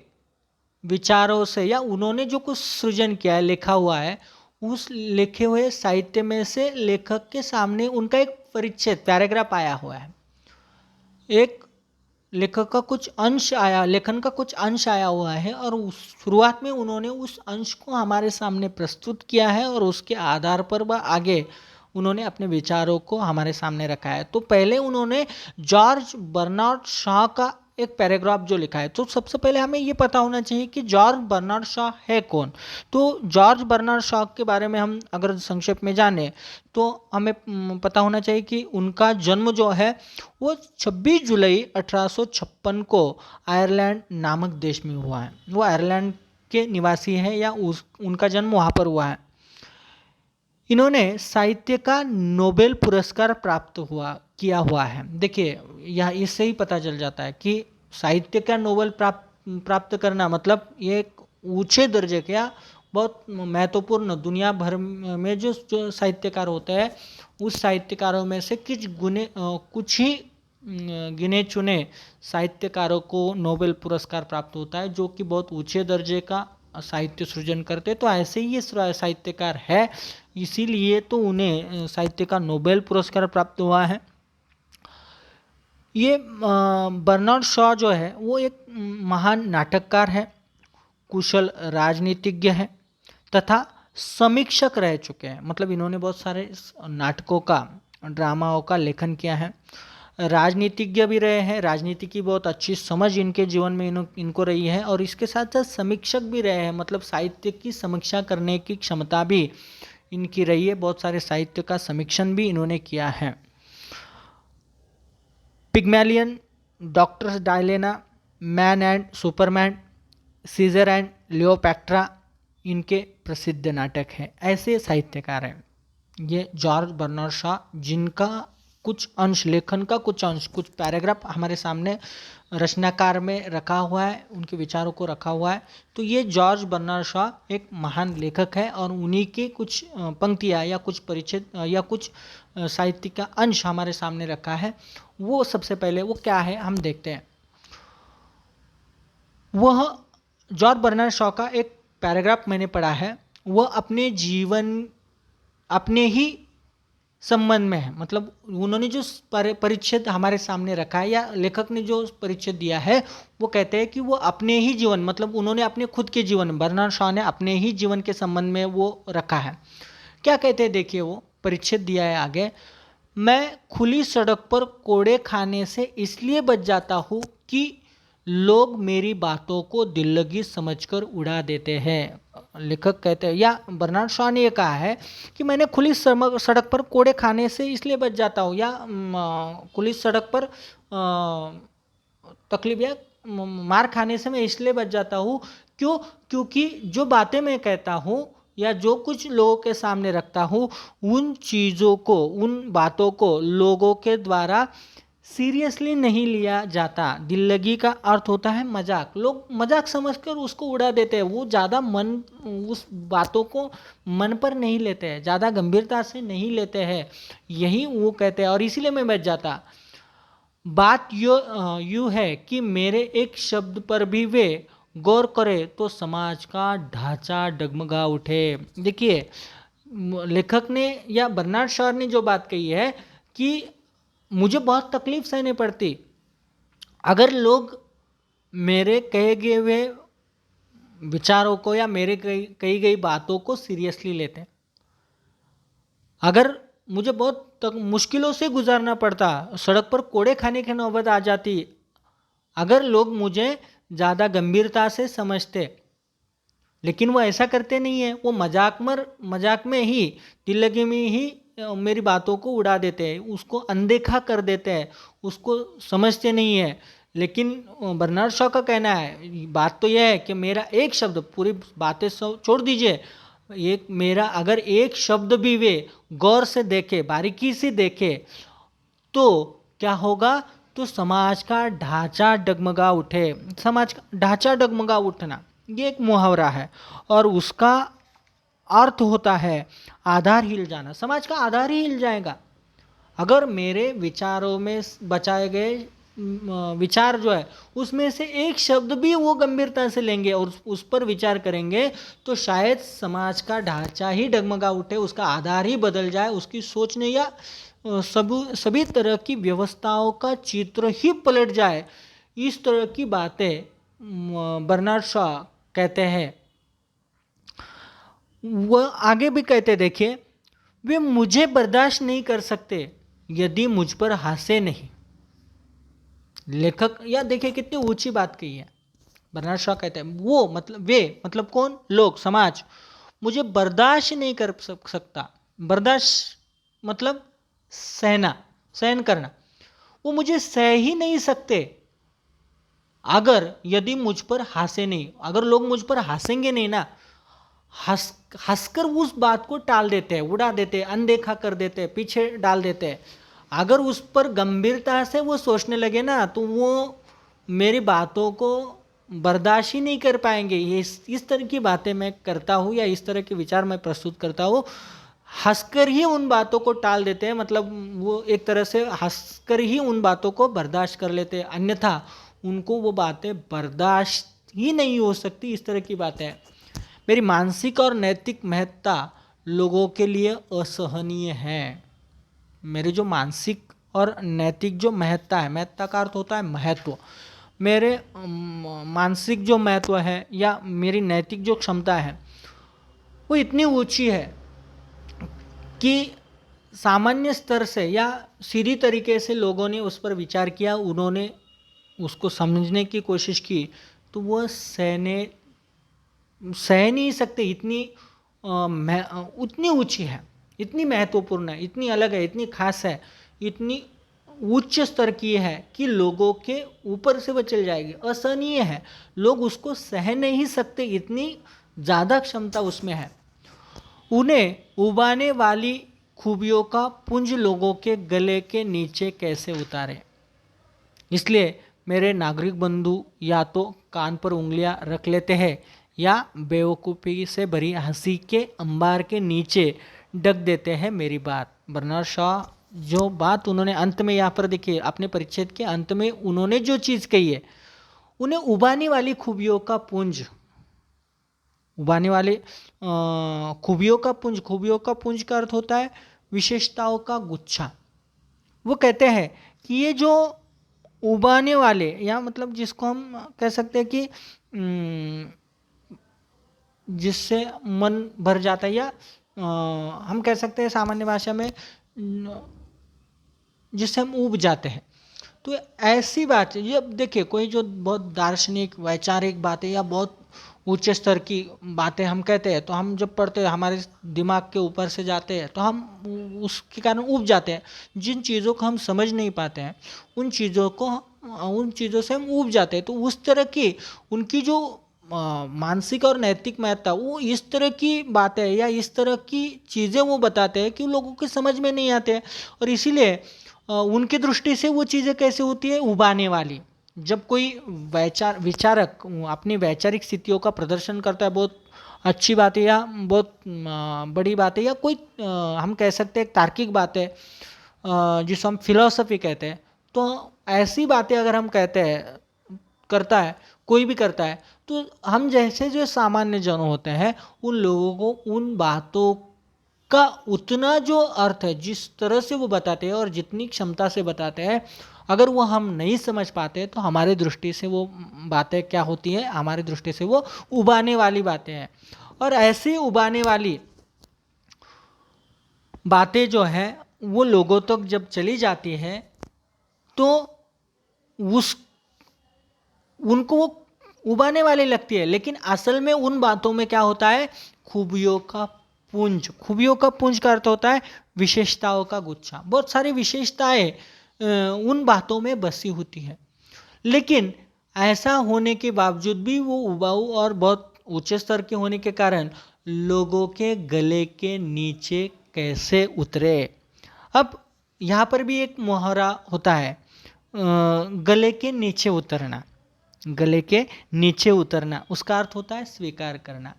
विचारों से या उन्होंने जो कुछ सृजन किया है, लिखा हुआ है, उस लिखे हुए साहित्य में से लेखक के सामने उनका एक परिच्छेद, पैराग्राफ आया हुआ है। एक लेखक का कुछ अंश आया, लेखन का कुछ अंश आया हुआ है और उस शुरुआत में उन्होंने उस अंश को हमारे सामने प्रस्तुत किया है और उसके आधार पर वह आगे उन्होंने अपने विचारों को हमारे सामने रखा है। तो पहले उन्होंने जॉर्ज बर्नार्ड शॉ का एक पैराग्राफ जो लिखा है, तो सबसे पहले हमें ये पता होना चाहिए कि जॉर्ज बर्नार्ड शॉ है कौन। तो जॉर्ज बर्नार्ड शॉ के बारे में हम अगर संक्षेप में जाने तो हमें पता होना चाहिए कि उनका जन्म जो है वो 26 जुलाई 1856 को आयरलैंड नामक देश में हुआ है। वो आयरलैंड के निवासी हैं या उनका जन्म वहाँ पर हुआ है। इन्होंने साहित्य का नोबेल पुरस्कार किया हुआ है। देखिए, यह इससे ही पता चल जाता है कि साहित्य का नोबेल प्राप्त करना मतलब ये एक ऊंचे दर्जे का बहुत महत्वपूर्ण, दुनिया भर में जो साहित्यकार होते हैं उस साहित्यकारों में से कुछ ही गिने चुने साहित्यकारों को नोबेल पुरस्कार प्राप्त होता है, जो कि बहुत ऊंचे दर्जे का साहित्य सृजन करते। तो ऐसे ही ये साहित्यकार है, इसीलिए तो उन्हें साहित्य का नोबेल पुरस्कार प्राप्त हुआ है। ये बर्नार्ड शॉ जो है वो एक महान नाटककार है, कुशल राजनीतिज्ञ है तथा समीक्षक रह चुके हैं। मतलब इन्होंने बहुत सारे नाटकों का, ड्रामाओं का लेखन किया है। राजनीतिज्ञ भी रहे हैं, राजनीति की बहुत अच्छी समझ इनके जीवन में इनको रही है, और इसके साथ साथ समीक्षक भी रहे हैं। मतलब साहित्य की समीक्षा करने की क्षमता भी इनकी रही है, बहुत सारे साहित्य का समीक्षण भी इन्होंने किया है। Pygmalion, doctor dilemma, man and Superman, Caesar and Cleopatra इनके प्रसिद्ध नाटक हैं। ऐसे साहित्यकार हैं ये जॉर्ज बर्नार्ड शॉ, जिनका कुछ अंश, लेखन का कुछ पैराग्राफ हमारे सामने रचनाकार में रखा हुआ है, उनके विचारों को रखा हुआ है। तो ये जॉर्ज बर्नार्ड शॉ एक महान लेखक है, और उन्हीं के कुछ पंक्तियाँ या कुछ परिचित या कुछ साहित्य का अंश हमारे सामने रखा है। वो सबसे पहले वो क्या है हम देखते हैं। वह जॉर्ज बर्नार्ड शॉ का एक पैराग्राफ मैंने पढ़ा है, वह अपने ही संबंध में है। मतलब उन्होंने जो परिच्छेद हमारे सामने रखा है, या लेखक ने जो परिच्छेद दिया है, वो कहते हैं कि वो अपने ही जीवन, मतलब उन्होंने अपने खुद के जीवन, बर्नार्ड शॉ ने अपने ही जीवन के संबंध में वो रखा है। क्या कहते हैं देखिए, वो परिच्छेद दिया है आगे। मैं खुली सड़क पर कोड़े खाने से इसलिए बच जाता हूँ कि लोग मेरी बातों को दिल्लगी समझकर उड़ा देते हैं। लेखक कहते हैं, या बर्नार्ड शॉ ने यह कहा है कि मैंने खुली सड़क पर कोड़े खाने से इसलिए बच जाता हूँ, या खुली सड़क पर तकलीफ या मार खाने से मैं इसलिए बच जाता हूँ क्योंकि जो बातें मैं कहता हूँ या जो कुछ लोगों के सामने रखता हूँ, उन चीज़ों को, उन बातों को लोगों के द्वारा सीरियसली नहीं लिया जाता। दिल्लगी का अर्थ होता है मजाक। लोग मजाक समझकर उसको उड़ा देते हैं, वो ज़्यादा उस बातों को मन पर नहीं लेते हैं, ज़्यादा गंभीरता से नहीं लेते हैं, यही वो कहते हैं, और इसीलिए मैं बच जाता। बात यूँ है कि मेरे एक शब्द पर भी वे गौर करे तो समाज का ढांचा डगमगा उठे। देखिए, लेखक ने या बर्नार्ड शॉ ने जो बात कही है कि मुझे बहुत तकलीफ सहनी पड़ती अगर लोग मेरे कहे गए हुए विचारों को या मेरे कही गई बातों को सीरियसली लेते। अगर मुझे बहुत मुश्किलों से गुजारना पड़ता, सड़क पर कोड़े खाने की नौबत आ जाती, अगर लोग मुझे ज़्यादा गंभीरता से समझते, लेकिन वो ऐसा करते नहीं है। वो मजाक में ही, दिल्लगी में ही मेरी बातों को उड़ा देते हैं, उसको अनदेखा कर देते हैं, उसको समझते नहीं है। लेकिन बर्नार्ड शॉ का कहना है, बात तो यह है कि मेरा एक शब्द, पूरी बातें छोड़ दीजिए, मेरा अगर एक शब्द भी वे गौर से देखे, बारीकी से देखे, तो क्या होगा, तो समाज का ढांचा डगमगा उठे। समाज का ढांचा डगमगा उठना ये एक मुहावरा है, और उसका अर्थ होता है आधार हिल जाना। समाज का आधार ही हिल जाएगा अगर मेरे विचारों में बचाए गए विचार जो है उसमें से एक शब्द भी वो गंभीरता से लेंगे और उस पर विचार करेंगे, तो शायद समाज का ढांचा ही डगमगा उठे, उसका आधार ही बदल जाए, उसकी सोचने या सभी तरह की व्यवस्थाओं का चित्र ही पलट जाए। इस तरह की बातें बर्नार्ड शॉ कहते हैं। वह आगे भी कहते, देखिए, वे मुझे बर्दाश्त नहीं कर सकते यदि मुझ पर हंसे नहीं। लेखक या देखिए कितनी ऊंची बात कही है। बर्नार्ड शॉ कहते हैं वो मतलब वे मतलब कौन, लोग, समाज मुझे बर्दाश्त नहीं कर सकता। बर्दाश्त मतलब सहना, सहन करना। वो मुझे सह ही नहीं सकते अगर यदि मुझ पर हंसे नहीं। अगर लोग मुझ पर हंसेंगे नहीं ना, हंसकर उस बात को टाल देते हैं, उड़ा देते हैं, अनदेखा कर देते हैं, पीछे डाल देते हैं। अगर उस पर गंभीरता से वो सोचने लगे ना, तो वो मेरी बातों को बर्दाश्त ही नहीं कर पाएंगे। ये इस तरह की बातें मैं करता हूँ या इस तरह के विचार मैं प्रस्तुत करता हूँ, हंसकर ही उन बातों को टाल देते हैं। मतलब वो एक तरह से हंसकर ही उन बातों को बर्दाश्त कर लेते हैं, अन्यथा उनको वो बातें बर्दाश्त ही नहीं हो सकती। इस तरह की बातें हैं। मेरी मानसिक और नैतिक महत्ता लोगों के लिए असहनीय है। मेरी जो मानसिक और नैतिक जो महत्ता है, महत्ता का अर्थ होता है महत्व, मेरे मानसिक जो महत्व है या मेरी नैतिक जो क्षमता है वो इतनी ऊंची है कि सामान्य स्तर से या सीधी तरीके से लोगों ने उस पर विचार किया, उन्होंने उसको समझने की कोशिश की, तो वो सह नहीं सकते। उतनी ऊंची है, इतनी महत्वपूर्ण है, इतनी अलग है, इतनी खास है, इतनी उच्च स्तर की है कि लोगों के ऊपर से वो चल जाएगी, असहनीय है, लोग उसको सह नहीं सकते, इतनी ज़्यादा क्षमता उसमें है। उन्हें उबाने वाली खूबियों का पुंज लोगों के गले के नीचे कैसे उतारे। इसलिए मेरे नागरिक बंधु या तो कान पर उंगलियां रख लेते हैं या बेवकूफ़ी से भरी हंसी के अंबार के नीचे ढक देते हैं मेरी बात। बर्नार्ड शॉ जो बात उन्होंने अंत में यहाँ पर देखिए, अपने परिच्छेद के अंत में उन्होंने जो चीज़ कही है, उन्हें उबाने वाली खूबियों का पुंज, उबाने वाले खूबियों का पुंज, खूबियों का पुंज का अर्थ होता है विशेषताओं का गुच्छा। वो कहते हैं कि ये जो उबाने वाले, या मतलब जिसको हम कह सकते हैं कि जिससे मन भर जाता है, या हम कह सकते हैं सामान्य भाषा में जिससे हम ऊब जाते हैं। तो ऐसी बात है, ये देखिए कोई जो बहुत दार्शनिक वैचारिक बातें या बहुत उच्च स्तर की बातें हम कहते हैं, तो हम जब पढ़ते हैं हमारे दिमाग के ऊपर से जाते हैं, तो हम उसके कारण ऊब जाते हैं। जिन चीज़ों को हम समझ नहीं पाते हैं उन चीज़ों से हम ऊब जाते हैं। तो उस तरह की उनकी जो मानसिक और नैतिक महत्ता, वो इस तरह की बातें या इस तरह की चीज़ें वो बताते हैं कि लोगों के समझ में नहीं आते हैं। और इसीलिए उनकी दृष्टि से वो चीज़ें कैसे होती है, उबाने वाली। जब कोई विचारक अपनी वैचारिक स्थितियों का प्रदर्शन करता है, बहुत अच्छी बात है या बहुत बड़ी बात है, या कोई हम कह सकते हैं तार्किक बात है, जिसको हम फिलॉसफी कहते हैं, तो ऐसी बातें अगर हम कहते हैं, करता है कोई भी करता है, तो हम जैसे जो सामान्य जन होते हैं उन लोगों को उन बातों का उतना जो अर्थ है, जिस तरह से वो बताते हैं और जितनी क्षमता से बताते हैं, अगर वो हम नहीं समझ पाते तो हमारी दृष्टि से वो बातें क्या होती हैं, हमारी दृष्टि से वो उबाने वाली बातें हैं। और ऐसी उबाने वाली बातें जो हैं वो लोगों तक जब चली जाती है तो उस उनको वो उबाने वाली लगती है, लेकिन असल में उन बातों में क्या होता है, खूबियों का पुंज। खूबियों का पुंज का अर्थ होता है विशेषताओं का गुच्छा। बहुत सारी विशेषताएं उन बातों में बसी होती है, लेकिन ऐसा होने के बावजूद भी वो उबाऊ और बहुत ऊंचे स्तर के होने के कारण लोगों के गले के नीचे कैसे उतरे। अब यहाँ पर भी एक मुहावरा होता है, गले के नीचे उतरना। गले के नीचे उतरना उसका अर्थ होता है स्वीकार करना।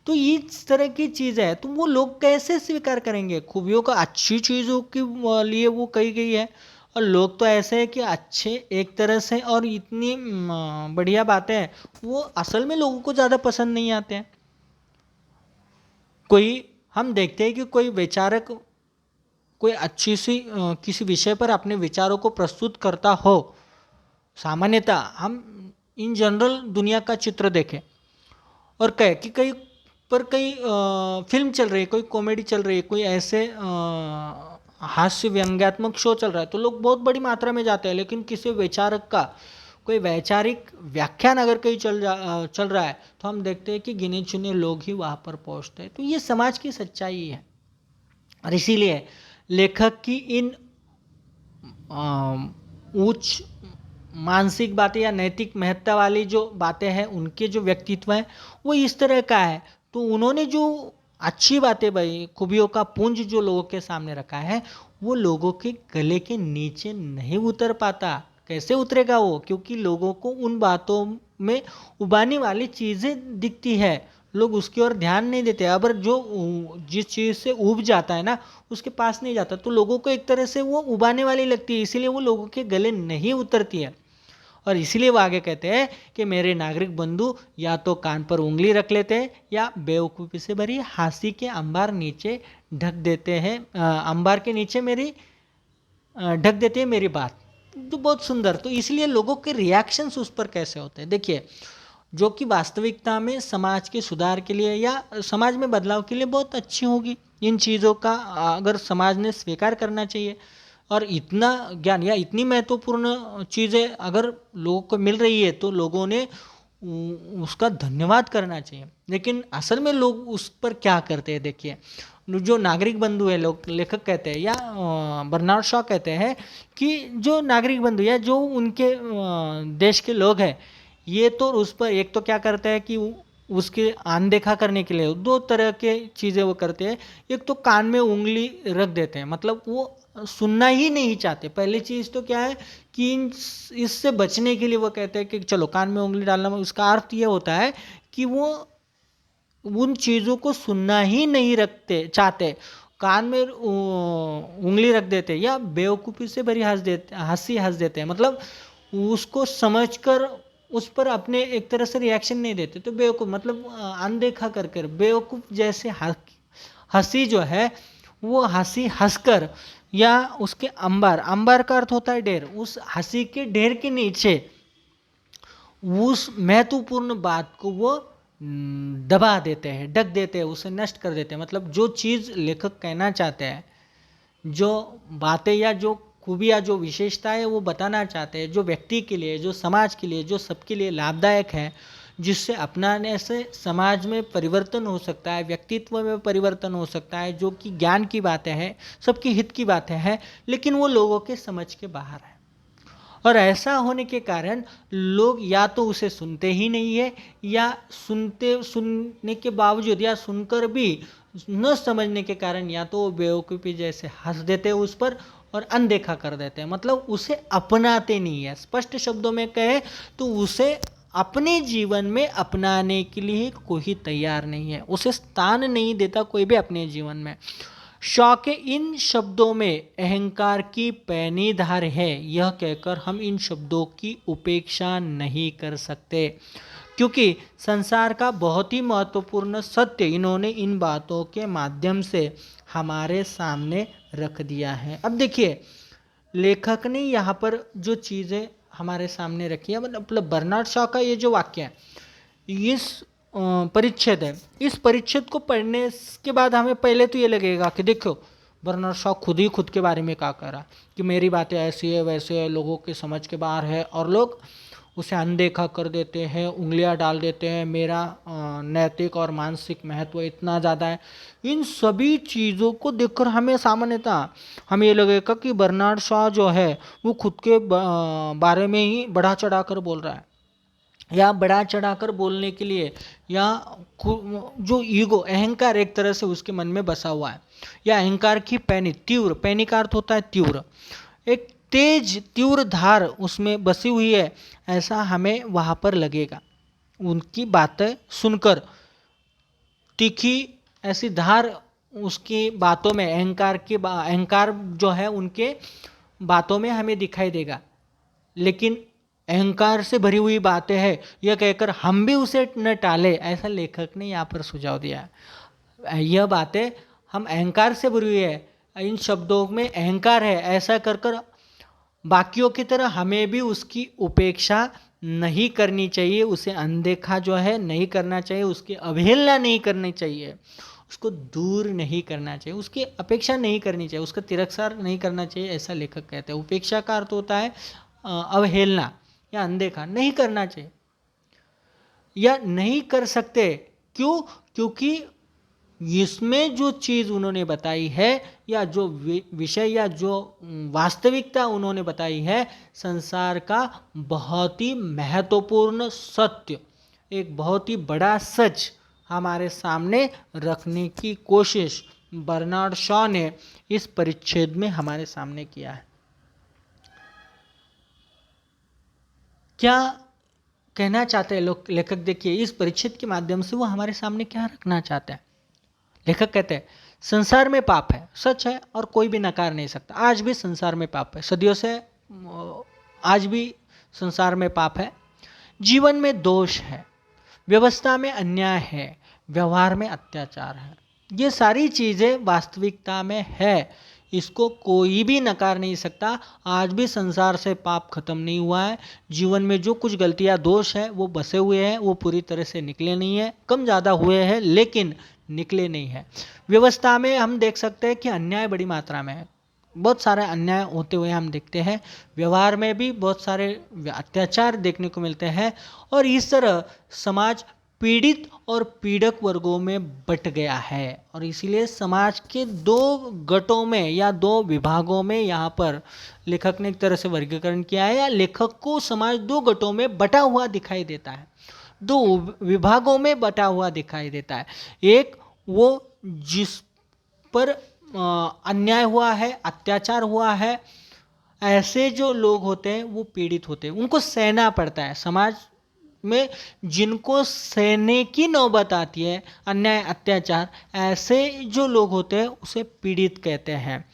तो इस तरह की चीज़ है, तो वो लोग कैसे स्वीकार करेंगे। खूबियों का अच्छी चीज़ों के लिए वो कही गई है, और लोग तो ऐसे हैं कि अच्छे एक तरह से और इतनी बढ़िया बातें हैं वो असल में लोगों को ज़्यादा पसंद नहीं आते हैं। कोई हम देखते हैं कि कोई विचारक कोई अच्छी सी किसी विषय पर अपने विचारों को प्रस्तुत करता हो, सामान्यतः हम इन जनरल दुनिया का चित्र देखें और कहे कि कई फिल्म चल रही है, कोई कॉमेडी चल रही है, कोई ऐसे हास्य व्यंग्यात्मक शो चल रहा है तो लोग बहुत बड़ी मात्रा में जाते हैं, लेकिन किसी वैचारिक का कोई वैचारिक व्याख्यान अगर कहीं चल रहा है तो हम देखते हैं कि गिने चुने लोग ही वहाँ पर पहुँचते हैं। तो ये समाज की सच्चाई है और इसीलिए लेखक की इन उच्च मानसिक बातें या नैतिक महत्ता वाली जो बातें हैं, उनके जो व्यक्तित्व है वो इस तरह का है। तो उन्होंने जो अच्छी बातें भाई खूबियों का पुंज जो लोगों के सामने रखा है वो लोगों के गले के नीचे नहीं उतर पाता। कैसे उतरेगा वो? क्योंकि लोगों को उन बातों में उबाने वाली चीज़ें दिखती है, लोग उसकी ओर ध्यान नहीं देते। अगर जो जिस चीज़ से उब जाता है ना उसके पास नहीं जाता तो लोगों को एक तरह से वो उबाने वाली लगती है, इसीलिए वो लोगों के गले नहीं उतरती है। और इसीलिए वो आगे कहते हैं कि मेरे नागरिक बंधु या तो कान पर उंगली रख लेते हैं या बेवकूफ़ी से भरी हंसी के अंबार नीचे ढक देते हैं, अंबार के नीचे मेरी ढक देते हैं मेरी बात। तो बहुत सुंदर। तो इसलिए लोगों के रिएक्शंस उस पर कैसे होते हैं देखिए, जो कि वास्तविकता में समाज के सुधार के लिए या समाज में बदलाव के लिए बहुत अच्छी होगी। इन चीज़ों का अगर समाज ने स्वीकार करना चाहिए और इतना ज्ञान या इतनी महत्वपूर्ण चीज़ें अगर लोगों को मिल रही है तो लोगों ने उसका धन्यवाद करना चाहिए। लेकिन असल में लोग उस पर क्या करते हैं देखिए, जो नागरिक बंधु है, लोग लेखक कहते हैं या बर्नार्ड शॉ कहते हैं कि जो नागरिक बंधु या जो उनके देश के लोग हैं ये तो उस पर एक तो क्या करते हैं कि उसके अनदेखा करने के लिए दो तरह के चीज़ें वो करते हैं। एक तो कान में उंगली रख देते हैं, मतलब वो सुनना ही नहीं चाहते। पहली चीज़ तो क्या है कि इससे बचने के लिए वो कहते हैं कि चलो कान में उंगली डालना, उसका अर्थ ये होता है कि वो उन चीज़ों को सुनना ही नहीं रखते चाहते, कान में उंगली रख देते या बेवकूफ़ी से भरी हंसी हंस देते हैं, मतलब उसको समझकर उस पर अपने एक तरह से रिएक्शन नहीं देते। तो बेवकूफ़ मतलब अनदेखा कर कर बेवकूफ़ जैसे हंसी जो है वो हंसी हंसकर या उसके अंबार का अर्थ होता है ढेर, उस हंसी के ढेर के नीचे उस महत्वपूर्ण बात को वो दबा देते हैं, ढक देते हैं, उसे नष्ट कर देते हैं। मतलब जो चीज़ लेखक कहना चाहते हैं, जो बातें या जो खूबियाँ जो विशेषता है वो बताना चाहते हैं, जो व्यक्ति के लिए, जो समाज के लिए, जो सबके लिए लाभदायक है, जिससे अपनाने से समाज में परिवर्तन हो सकता है, व्यक्तित्व में परिवर्तन हो सकता है, जो कि ज्ञान की बातें हैं, सबके हित की बातें हैं, लेकिन वो लोगों के समझ के बाहर है। और ऐसा होने के कारण लोग या तो उसे सुनते ही नहीं है या सुनने के बावजूद या सुनकर भी न समझने के कारण या तो वो बेवकूफ़ी जैसे हंस देते हैं उस पर और अनदेखा कर देते हैं, मतलब उसे अपनाते नहीं है। स्पष्ट शब्दों में कहे तो उसे अपने जीवन में अपनाने के लिए कोई तैयार नहीं है, उसे स्थान नहीं देता कोई भी अपने जीवन में। शॉ के इन शब्दों में अहंकार की पैनी धार है, यह कहकर हम इन शब्दों की उपेक्षा नहीं कर सकते, क्योंकि संसार का बहुत ही महत्वपूर्ण सत्य इन्होंने इन बातों के माध्यम से हमारे सामने रख दिया है। अब देखिए लेखक ने यहाँ पर जो चीज़ें हमारे सामने रखी है, मतलब बर्नार्ड शॉ का ये जो वाक्य है, इस परिच्छेद है, इस परिच्छेद को पढ़ने के बाद हमें पहले तो ये लगेगा कि देखो बर्नार्ड शॉ खुद ही खुद के बारे में क्या कह रहा कि मेरी बातें ऐसी है वैसे है, लोगों के समझ के बाहर है, और लोग उसे अनदेखा कर देते हैं, उंगलियां डाल देते हैं, मेरा नैतिक और मानसिक महत्व इतना ज़्यादा है। इन सभी चीज़ों को देखकर हमें सामान्यतः हमें ये लगेगा कि बर्नार्ड शॉ जो है वो खुद के बारे में ही बढ़ा चढ़ा कर बोल रहा है, या बढ़ा चढ़ाकर बोलने के लिए या जो ईगो अहंकार एक तरह से उसके मन में बसा हुआ है, या अहंकार की तीव्र पैनी का अर्थ होता है तीव्र, एक तेज तीव्र धार उसमें बसी हुई है, ऐसा हमें वहाँ पर लगेगा। उनकी बातें सुनकर तीखी ऐसी धार उसकी बातों में अहंकार जो है उनके बातों में हमें दिखाई देगा, लेकिन अहंकार से भरी हुई बातें हैं यह कहकर हम भी उसे न टालें, ऐसा लेखक ने यहाँ पर सुझाव दिया है। यह बातें हम अहंकार से भरी हुई है, इन शब्दों में अहंकार है, ऐसा कर कर बाकियों की तरह हमें भी उसकी उपेक्षा नहीं करनी चाहिए, उसे अनदेखा जो है नहीं करना चाहिए, उसकी अवहेलना नहीं करनी चाहिए। उसको दूर नहीं करना चाहिए, उसकी अपेक्षा नहीं करनी चाहिए, उसका तिरस्कार नहीं करना चाहिए, ऐसा लेखक कहते हैं। उपेक्षा का अर्थ होता है अवहेलना या अनदेखा, नहीं करना चाहिए या नहीं कर सकते। क्यों? क्योंकि इसमें जो चीज़ उन्होंने बताई है या जो विषय या जो वास्तविकता उन्होंने बताई है, संसार का बहुत ही महत्वपूर्ण सत्य, एक बहुत ही बड़ा सच हमारे सामने रखने की कोशिश बर्नार्ड शॉ ने इस परिच्छेद में हमारे सामने किया है। क्या कहना चाहते हैं लोग लेखक? देखिए, इस परिच्छेद के माध्यम से वो हमारे सामने क्या रखना चाहते हैं। लेखक कहते हैं संसार में पाप है, सच है और कोई भी नकार नहीं सकता। आज भी संसार में पाप है, सदियों से आज भी संसार में पाप है। जीवन में दोष है, व्यवस्था में अन्याय है, व्यवहार में अत्याचार है। ये सारी चीज़ें वास्तविकता में है, इसको कोई भी नकार नहीं सकता। आज भी संसार से पाप खत्म नहीं हुआ है। जीवन में जो कुछ गलतियां दोष है वो बसे हुए हैं, वो पूरी तरह से निकले नहीं है, कम ज़्यादा हुए हैं लेकिन निकले नहीं है। व्यवस्था में हम देख सकते हैं कि अन्याय बड़ी मात्रा में है, बहुत सारे अन्याय होते हुए हम देखते हैं। व्यवहार में भी बहुत सारे अत्याचार देखने को मिलते हैं और इस तरह समाज पीड़ित और पीड़क वर्गों में बट गया है। और इसीलिए समाज के दो गटों में या दो विभागों में यहाँ पर लेखक ने एक तरह से वर्गीकरण किया है, या लेखक को समाज दो गटों में बटा हुआ दिखाई देता है, दो विभागों में बटा हुआ दिखाई देता है। एक वो जिस पर अन्याय हुआ है, अत्याचार हुआ है, ऐसे जो लोग होते हैं वो पीड़ित होते हैं, उनको सहना पड़ता है। समाज में जिनको सहने की नौबत आती है अन्याय अत्याचार, ऐसे जो लोग होते हैं उसे पीड़ित कहते हैं।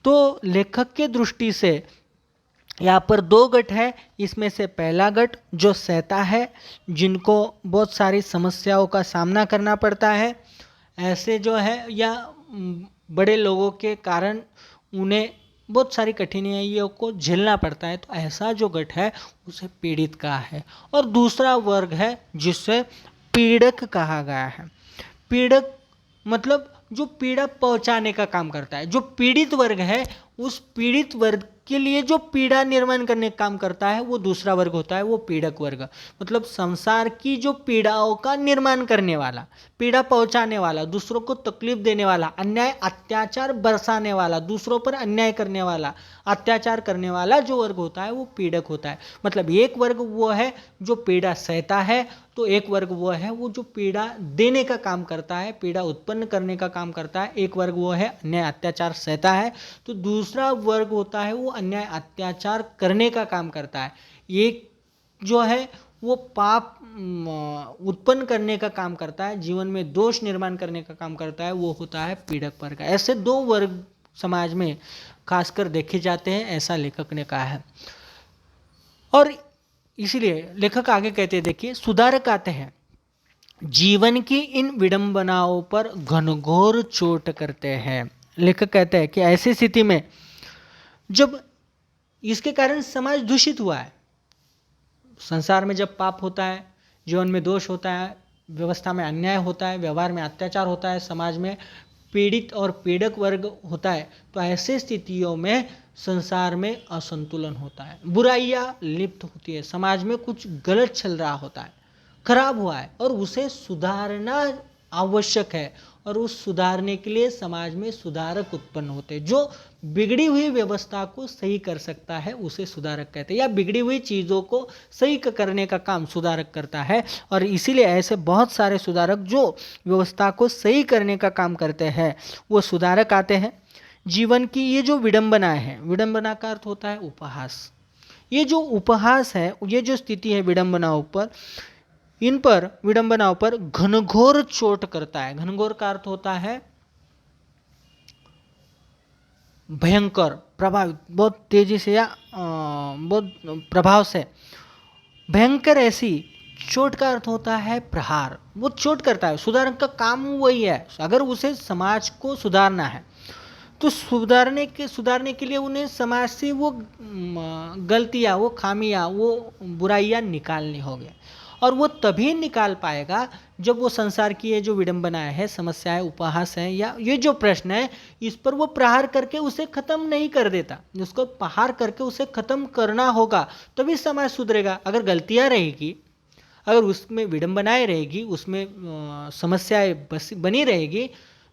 तो लेखक के दृष्टि से यहाँ पर दो गट है। इसमें से पहला गट जो सहता है, जिनको बहुत सारी समस्याओं का सामना करना पड़ता है, ऐसे जो है या बड़े लोगों के कारण उन्हें बहुत सारी कठिनाइयों को झेलना पड़ता है, तो ऐसा जो गट है उसे पीड़ित कहा है। और दूसरा वर्ग है जिसे पीड़क कहा गया है। पीड़क मतलब जो पीड़ा पहुंचाने का काम करता है। जो पीड़ित वर्ग है, उस पीड़ित वर्ग के लिए जो पीड़ा निर्माण करने का काम करता है वो दूसरा वर्ग होता है, वो पीड़क वर्ग। मतलब संसार की जो पीड़ाओं का निर्माण करने वाला, पीड़ा पहुंचाने वाला, दूसरों को तकलीफ देने वाला, अन्याय अत्याचार बरसाने वाला, दूसरों पर अन्याय करने वाला, अत्याचार करने वाला जो वर्ग होता है वो पीड़क होता है। मतलब एक वर्ग वो है जो पीड़ा सहता है, तो एक वर्ग वो है वो जो पीड़ा देने का काम करता है, पीड़ा उत्पन्न करने का काम करता है। एक वर्ग वो है अन्याय अत्याचार सहता है, तो दूसरा वर्ग होता है वो अन्याय अत्याचार करने का काम करता है। एक जो है वो पाप उत्पन्न करने का काम करता है, जीवन में दोष निर्माण करने का काम करता है, वो होता है पीड़क वर्ग। ऐसे दो वर्ग समाज में खासकर देखे जाते हैं, ऐसा लेखक ने कहा है। और इसीलिए लेखक आगे कहते हैं, देखिए, सुधारक आते हैं, जीवन की इन विडंबनाओं पर घनघोर चोट करते हैं। लेखक कहते हैं कि ऐसी स्थिति में जब इसके कारण समाज दूषित हुआ है, संसार में जब पाप होता है, जीवन में दोष होता है, व्यवस्था में अन्याय होता है, व्यवहार में अत्याचार होता है, समाज में पीड़ित और पीड़क वर्ग होता है, तो ऐसे स्थितियों में संसार में असंतुलन होता है, बुराइयां लिप्त होती है, समाज में कुछ गलत चल रहा होता है, खराब हुआ है और उसे सुधारना आवश्यक है। और उस सुधारने के लिए समाज में सुधारक उत्पन्न होते हैं। जो बिगड़ी हुई व्यवस्था को सही कर सकता है उसे सुधारक कहते हैं, या बिगड़ी हुई चीज़ों को सही करने का काम सुधारक करता है। और इसीलिए ऐसे बहुत सारे सुधारक जो व्यवस्था को सही करने का काम करते हैं वो सुधारक आते हैं। जीवन की ये जो विडंबनाएं हैं, विडंबना का अर्थ होता है उपहास। ये जो उपहास है, ये जो स्थिति है विडंबनाओं पर, इन पर विडंबनाओं पर घनघोर चोट करता है। घनघोर का अर्थ होता है भयंकर, प्रभावित, बहुत तेजी से या बहुत प्रभाव से। भयंकर ऐसी चोट का अर्थ होता है प्रहार, वो चोट करता है। सुधारक का काम वही है, अगर उसे समाज को सुधारना है तो सुधारने के लिए उन्हें समाज से वो गलतियाँ, वो खामियाँ, वो बुराइयाँ निकालनी होगी। और वो तभी निकाल पाएगा जब वो संसार की ये जो विडंबनाएं है, समस्याएं, उपहास है या ये जो प्रश्न है, इस पर वो प्रहार करके उसे खत्म नहीं कर देता। उसको प्रहार करके उसे खत्म करना होगा, तभी समाज सुधरेगा। अगर गलतियां रहेगी, अगर उसमें विडंबनाएं रहेगी, उसमें समस्याएं बनी रहेगी,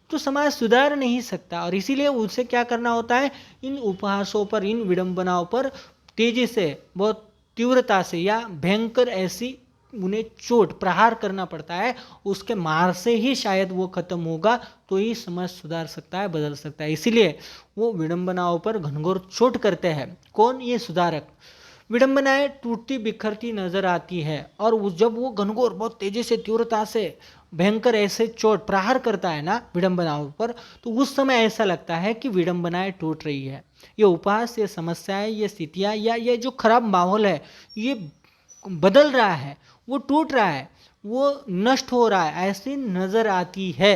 तो समाज सुधार नहीं सकता। और इसीलिए उसे क्या करना होता है, इन उपहासों पर, इन विडंबनाओं पर तेजी से, बहुत तीव्रता से या भयंकर ऐसी उन्हें चोट, प्रहार करना पड़ता है। उसके मार से ही शायद वो खत्म होगा, तो ही समाज सुधार सकता है, बदल सकता है। इसीलिए वो विडंबनाओं पर घनघोर चोट करते हैं। कौन? ये सुधारक। विडंबनाएं टूटती बिखरती नजर आती है, और जब वो घनघोर, बहुत तेजी से, तीव्रता से, भयंकर ऐसे चोट, प्रहार करता है ना विडंबनाओं पर, तो उस समय ऐसा लगता है कि विडंबनाएं टूट रही है। ये उपहास, ये समस्याएं, ये स्थितियां या ये जो खराब माहौल है, ये बदल रहा है, वो टूट रहा है, वो नष्ट हो रहा है, ऐसी नजर आती है।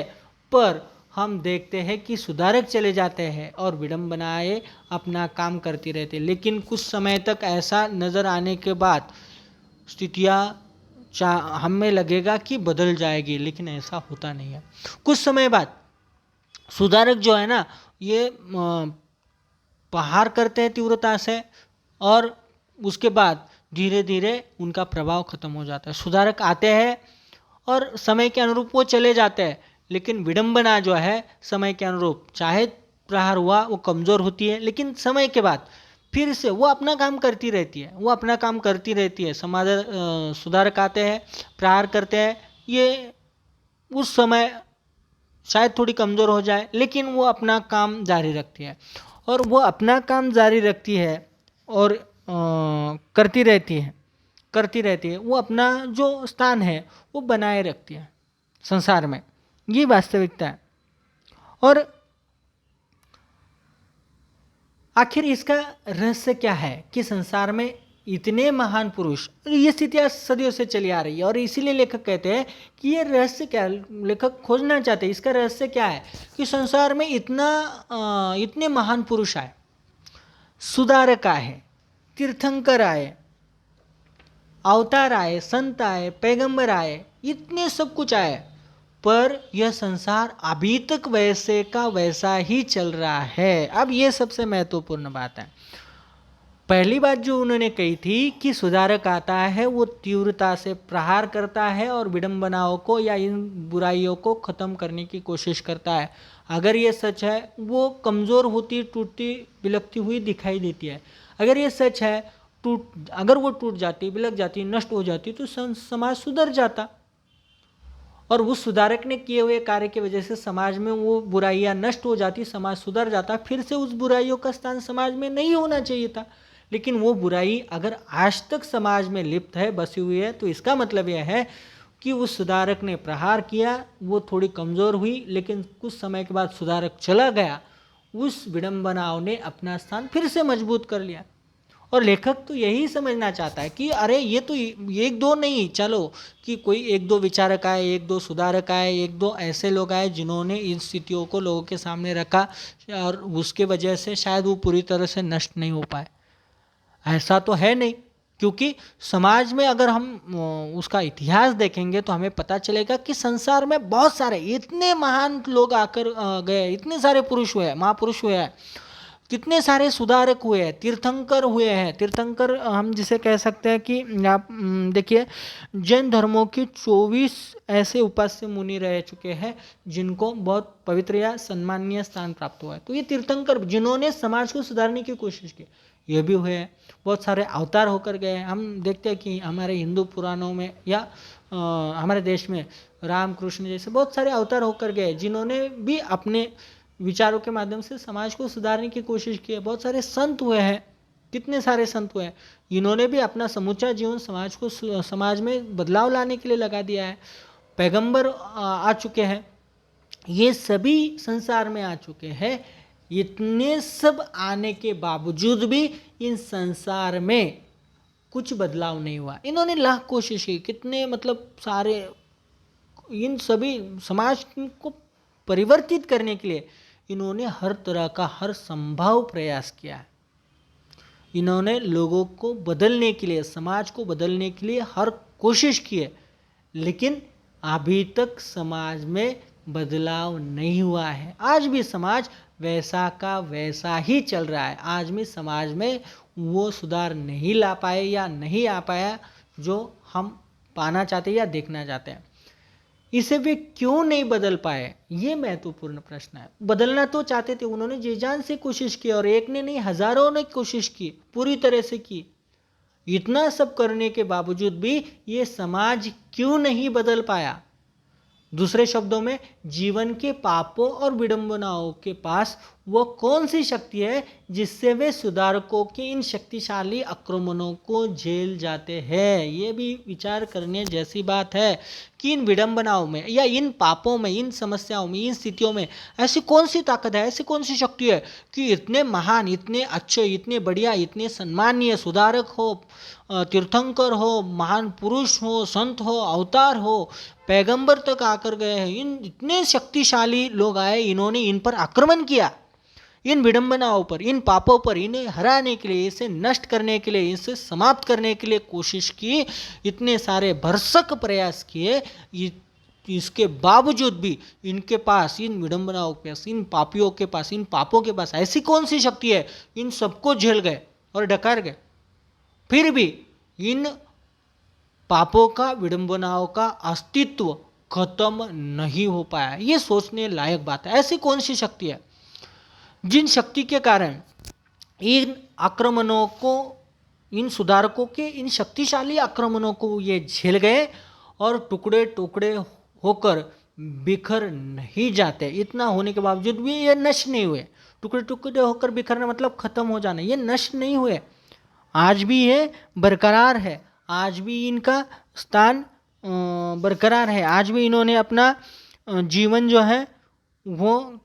पर हम देखते हैं कि सुधारक चले जाते हैं और विडंबनाएं अपना काम करती रहती है। लेकिन कुछ समय तक ऐसा नजर आने के बाद स्थितियाँ हमें लगेगा कि बदल जाएगी, लेकिन ऐसा होता नहीं है। कुछ समय बाद सुधारक जो है ना, ये प्रहार करते हैं तीव्रता से, और उसके बाद धीरे धीरे उनका प्रभाव खत्म हो जाता है। सुधारक आते हैं और समय के अनुरूप वो चले जाते हैं, लेकिन विडंबना जो है समय के अनुरूप, चाहे प्रहार हुआ, वो कमज़ोर होती है, लेकिन समय के बाद फिर से वो अपना काम करती रहती है, वो अपना काम करती रहती है। सुधारक आते हैं, प्रहार करते हैं, ये उस समय शायद थोड़ी कमज़ोर हो जाए, लेकिन वो अपना काम जारी रखती है। और वो अपना काम जारी रखती है और करती रहती है। वो अपना जो स्थान है वो बनाए रखती है संसार में। ये वास्तविकता है। और आखिर इसका रहस्य क्या है कि संसार में इतने महान पुरुष, ये स्थितियाँ सदियों से चली आ रही है, और इसीलिए लेखक कहते हैं कि ये रहस्य क्या है, लेखक खोजना चाहते हैं इसका रहस्य क्या है कि संसार में इतने महान पुरुष आए, सुधारक आए, तीर्थंकर आए, अवतार आए, संत आए, पैगंबर आए, इतने सब कुछ आए, पर यह संसार अभी तक वैसे का वैसा ही चल रहा है। अब यह सबसे महत्वपूर्ण बात है। पहली बात जो उन्होंने कही थी कि सुधारक आता है, वो तीव्रता से प्रहार करता है और विडंबनाओं को या इन बुराइयों को खत्म करने की कोशिश करता है। अगर ये सच है, वो कमज़ोर होती, टूटती, बिलखती हुई दिखाई देती है। अगर ये सच है, अगर वो टूट जाती, बिलख जाती, नष्ट हो जाती, तो समाज सुधर जाता। और उस सुधारक ने किए हुए कार्य की वजह से समाज में वो बुराइयां नष्ट हो जाती, समाज सुधर जाता। फिर से उस बुराइयों का स्थान समाज में नहीं होना चाहिए था। लेकिन वो बुराई अगर आज तक समाज में लिप्त है, बसी हुई है, तो इसका मतलब यह है कि उस सुधारक ने प्रहार किया, वो थोड़ी कमज़ोर हुई, लेकिन कुछ समय के बाद सुधारक चला गया, उस विडंबनाओं ने अपना स्थान फिर से मजबूत कर लिया। और लेखक तो यही समझना चाहता है कि अरे ये तो एक दो नहीं, चलो कि कोई एक दो विचारक आए, एक दो सुधारक आए, एक दो ऐसे लोग आए जिन्होंने इन स्थितियों को लोगों के सामने रखा, और उसके वजह से शायद वो पूरी तरह से नष्ट नहीं हो पाए। ऐसा तो है नहीं, क्योंकि समाज में अगर हम उसका इतिहास देखेंगे तो हमें पता चलेगा कि संसार में बहुत सारे इतने महान लोग आकर गए, इतने सारे पुरुष हुए हैं, महापुरुष हुए हैं, कितने सारे सुधारक हुए हैं, तीर्थंकर हुए हैं। तीर्थंकर हम जिसे कह सकते हैं कि आप देखिए, जैन धर्मों के 24 ऐसे उपास्य मुनि रह चुके हैं जिनको बहुत पवित्र या सम्माननीय स्थान प्राप्त हुआ है। तो ये तीर्थंकर जिन्होंने समाज को सुधारने की कोशिश की, ये भी हुए हैं। बहुत सारे अवतार होकर गए हैं। हम देखते हैं कि हमारे हिंदू पुराणों में या हमारे देश में राम कृष्ण जैसे बहुत सारे अवतार होकर गए, जिन्होंने भी अपने विचारों के माध्यम से समाज को सुधारने की कोशिश की है। बहुत सारे संत हुए हैं, कितने सारे संत हुए हैं, इन्होंने भी अपना समूचा जीवन समाज में बदलाव लाने के लिए लगा दिया है। पैगंबर आ चुके हैं, ये सभी संसार में आ चुके हैं। इतने सब आने के बावजूद भी इन संसार में कुछ बदलाव नहीं हुआ। इन्होंने लाख कोशिश की, कितने मतलब सारे, इन सभी समाज को परिवर्तित करने के लिए इन्होंने हर तरह का, हर संभव प्रयास किया है। इन्होंने लोगों को बदलने के लिए, समाज को बदलने के लिए हर कोशिश की है, लेकिन अभी तक समाज में बदलाव नहीं हुआ है। आज भी समाज वैसा का वैसा ही चल रहा है। आज भी समाज में वो सुधार नहीं ला पाए या नहीं आ पाया जो हम पाना चाहते या देखना चाहते हैं। इसे वे क्यों नहीं बदल पाए, ये महत्वपूर्ण प्रश्न है। बदलना तो चाहते थे, उन्होंने जी जान से कोशिश की, और एक ने नहीं हजारों ने कोशिश की, पूरी तरह से की। इतना सब करने के बावजूद भी ये समाज क्यों नहीं बदल पाया? दूसरे शब्दों में, जीवन के पापों और विडंबनाओं के पास वो कौन सी शक्ति है जिससे वे सुधारकों के इन शक्तिशाली आक्रमणों को झेल जाते हैं? ये भी विचार करने जैसी बात है कि इन विडंबनाओं में या इन पापों में, इन समस्याओं में, इन स्थितियों में ऐसी कौन सी ताकत है, ऐसी कौन सी शक्ति है कि इतने महान, इतने अच्छे, इतने बढ़िया, इतने सम्मानीय सुधारक हो, तीर्थंकर हो, महान पुरुष हो, संत हो, अवतार हो, पैगंबर तक आकर गए हैं, इन इतने शक्तिशाली लोग आए, इन्होंने इन पर आक्रमण किया, इन विडंबनाओं पर, इन पापों पर, इन्हें हराने के लिए, इसे नष्ट करने के लिए, इसे समाप्त करने के लिए कोशिश की, इतने सारे भरसक प्रयास किए, इसके बावजूद भी इनके पास, इन विडंबनाओं के पास, इन पापियों के पास, इन पापों के पास ऐसी कौन सी शक्ति है? इन सबको झेल गए और डकार गए, फिर भी इन पापों का, विडंबनाओं का अस्तित्व खत्म नहीं हो पाया। ये सोचने लायक बात है। ऐसी कौन सी शक्ति है जिन शक्ति के कारण इन आक्रमणों को, इन सुधारकों के इन शक्तिशाली आक्रमणों को ये झेल गए और टुकड़े टुकड़े होकर बिखर नहीं जाते? इतना होने के बावजूद भी ये नष्ट नहीं हुए। टुकड़े टुकड़े होकर बिखरना मतलब खत्म हो जाना, ये नष्ट नहीं हुए, आज भी ये बरकरार है, आज भी इनका स्थान बरकरार है, आज भी इन्होंने अपना जीवन जो है वो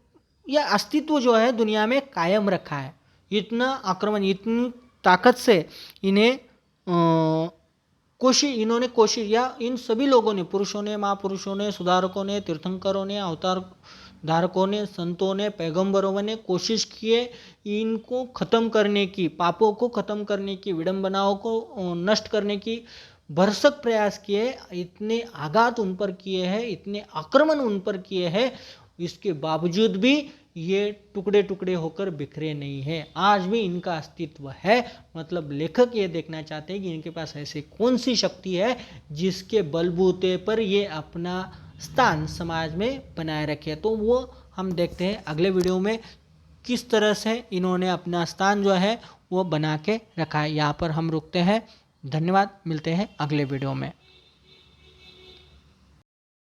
या अस्तित्व जो है दुनिया में कायम रखा है। इतना आक्रमण, इतनी ताकत से इन्हें इन्होंने कोशिश, या इन सभी लोगों ने, पुरुषों ने, महापुरुषों ने, सुधारकों ने, तीर्थंकरों ने, अवतार धारकों ने, संतों ने, पैगंबरों ने कोशिश किए इनको खत्म करने की, पापों को खत्म करने की, विडंबनाओं को नष्ट करने की भरसक प्रयास किए, इतने आघात उन पर किए हैं, इतने आक्रमण उन पर किए हैं, इसके बावजूद भी ये टुकड़े टुकड़े होकर बिखरे नहीं है, आज भी इनका अस्तित्व है। मतलब लेखक ये देखना चाहते हैं कि इनके पास ऐसी कौन सी शक्ति है जिसके बलबूते पर ये अपना स्थान समाज में बनाए रखे। तो वो हम देखते हैं अगले वीडियो में किस तरह से इन्होंने अपना स्थान जो है वो बना के रखा है। यहाँ पर हम रुकते हैं। धन्यवाद, मिलते हैं अगले वीडियो में।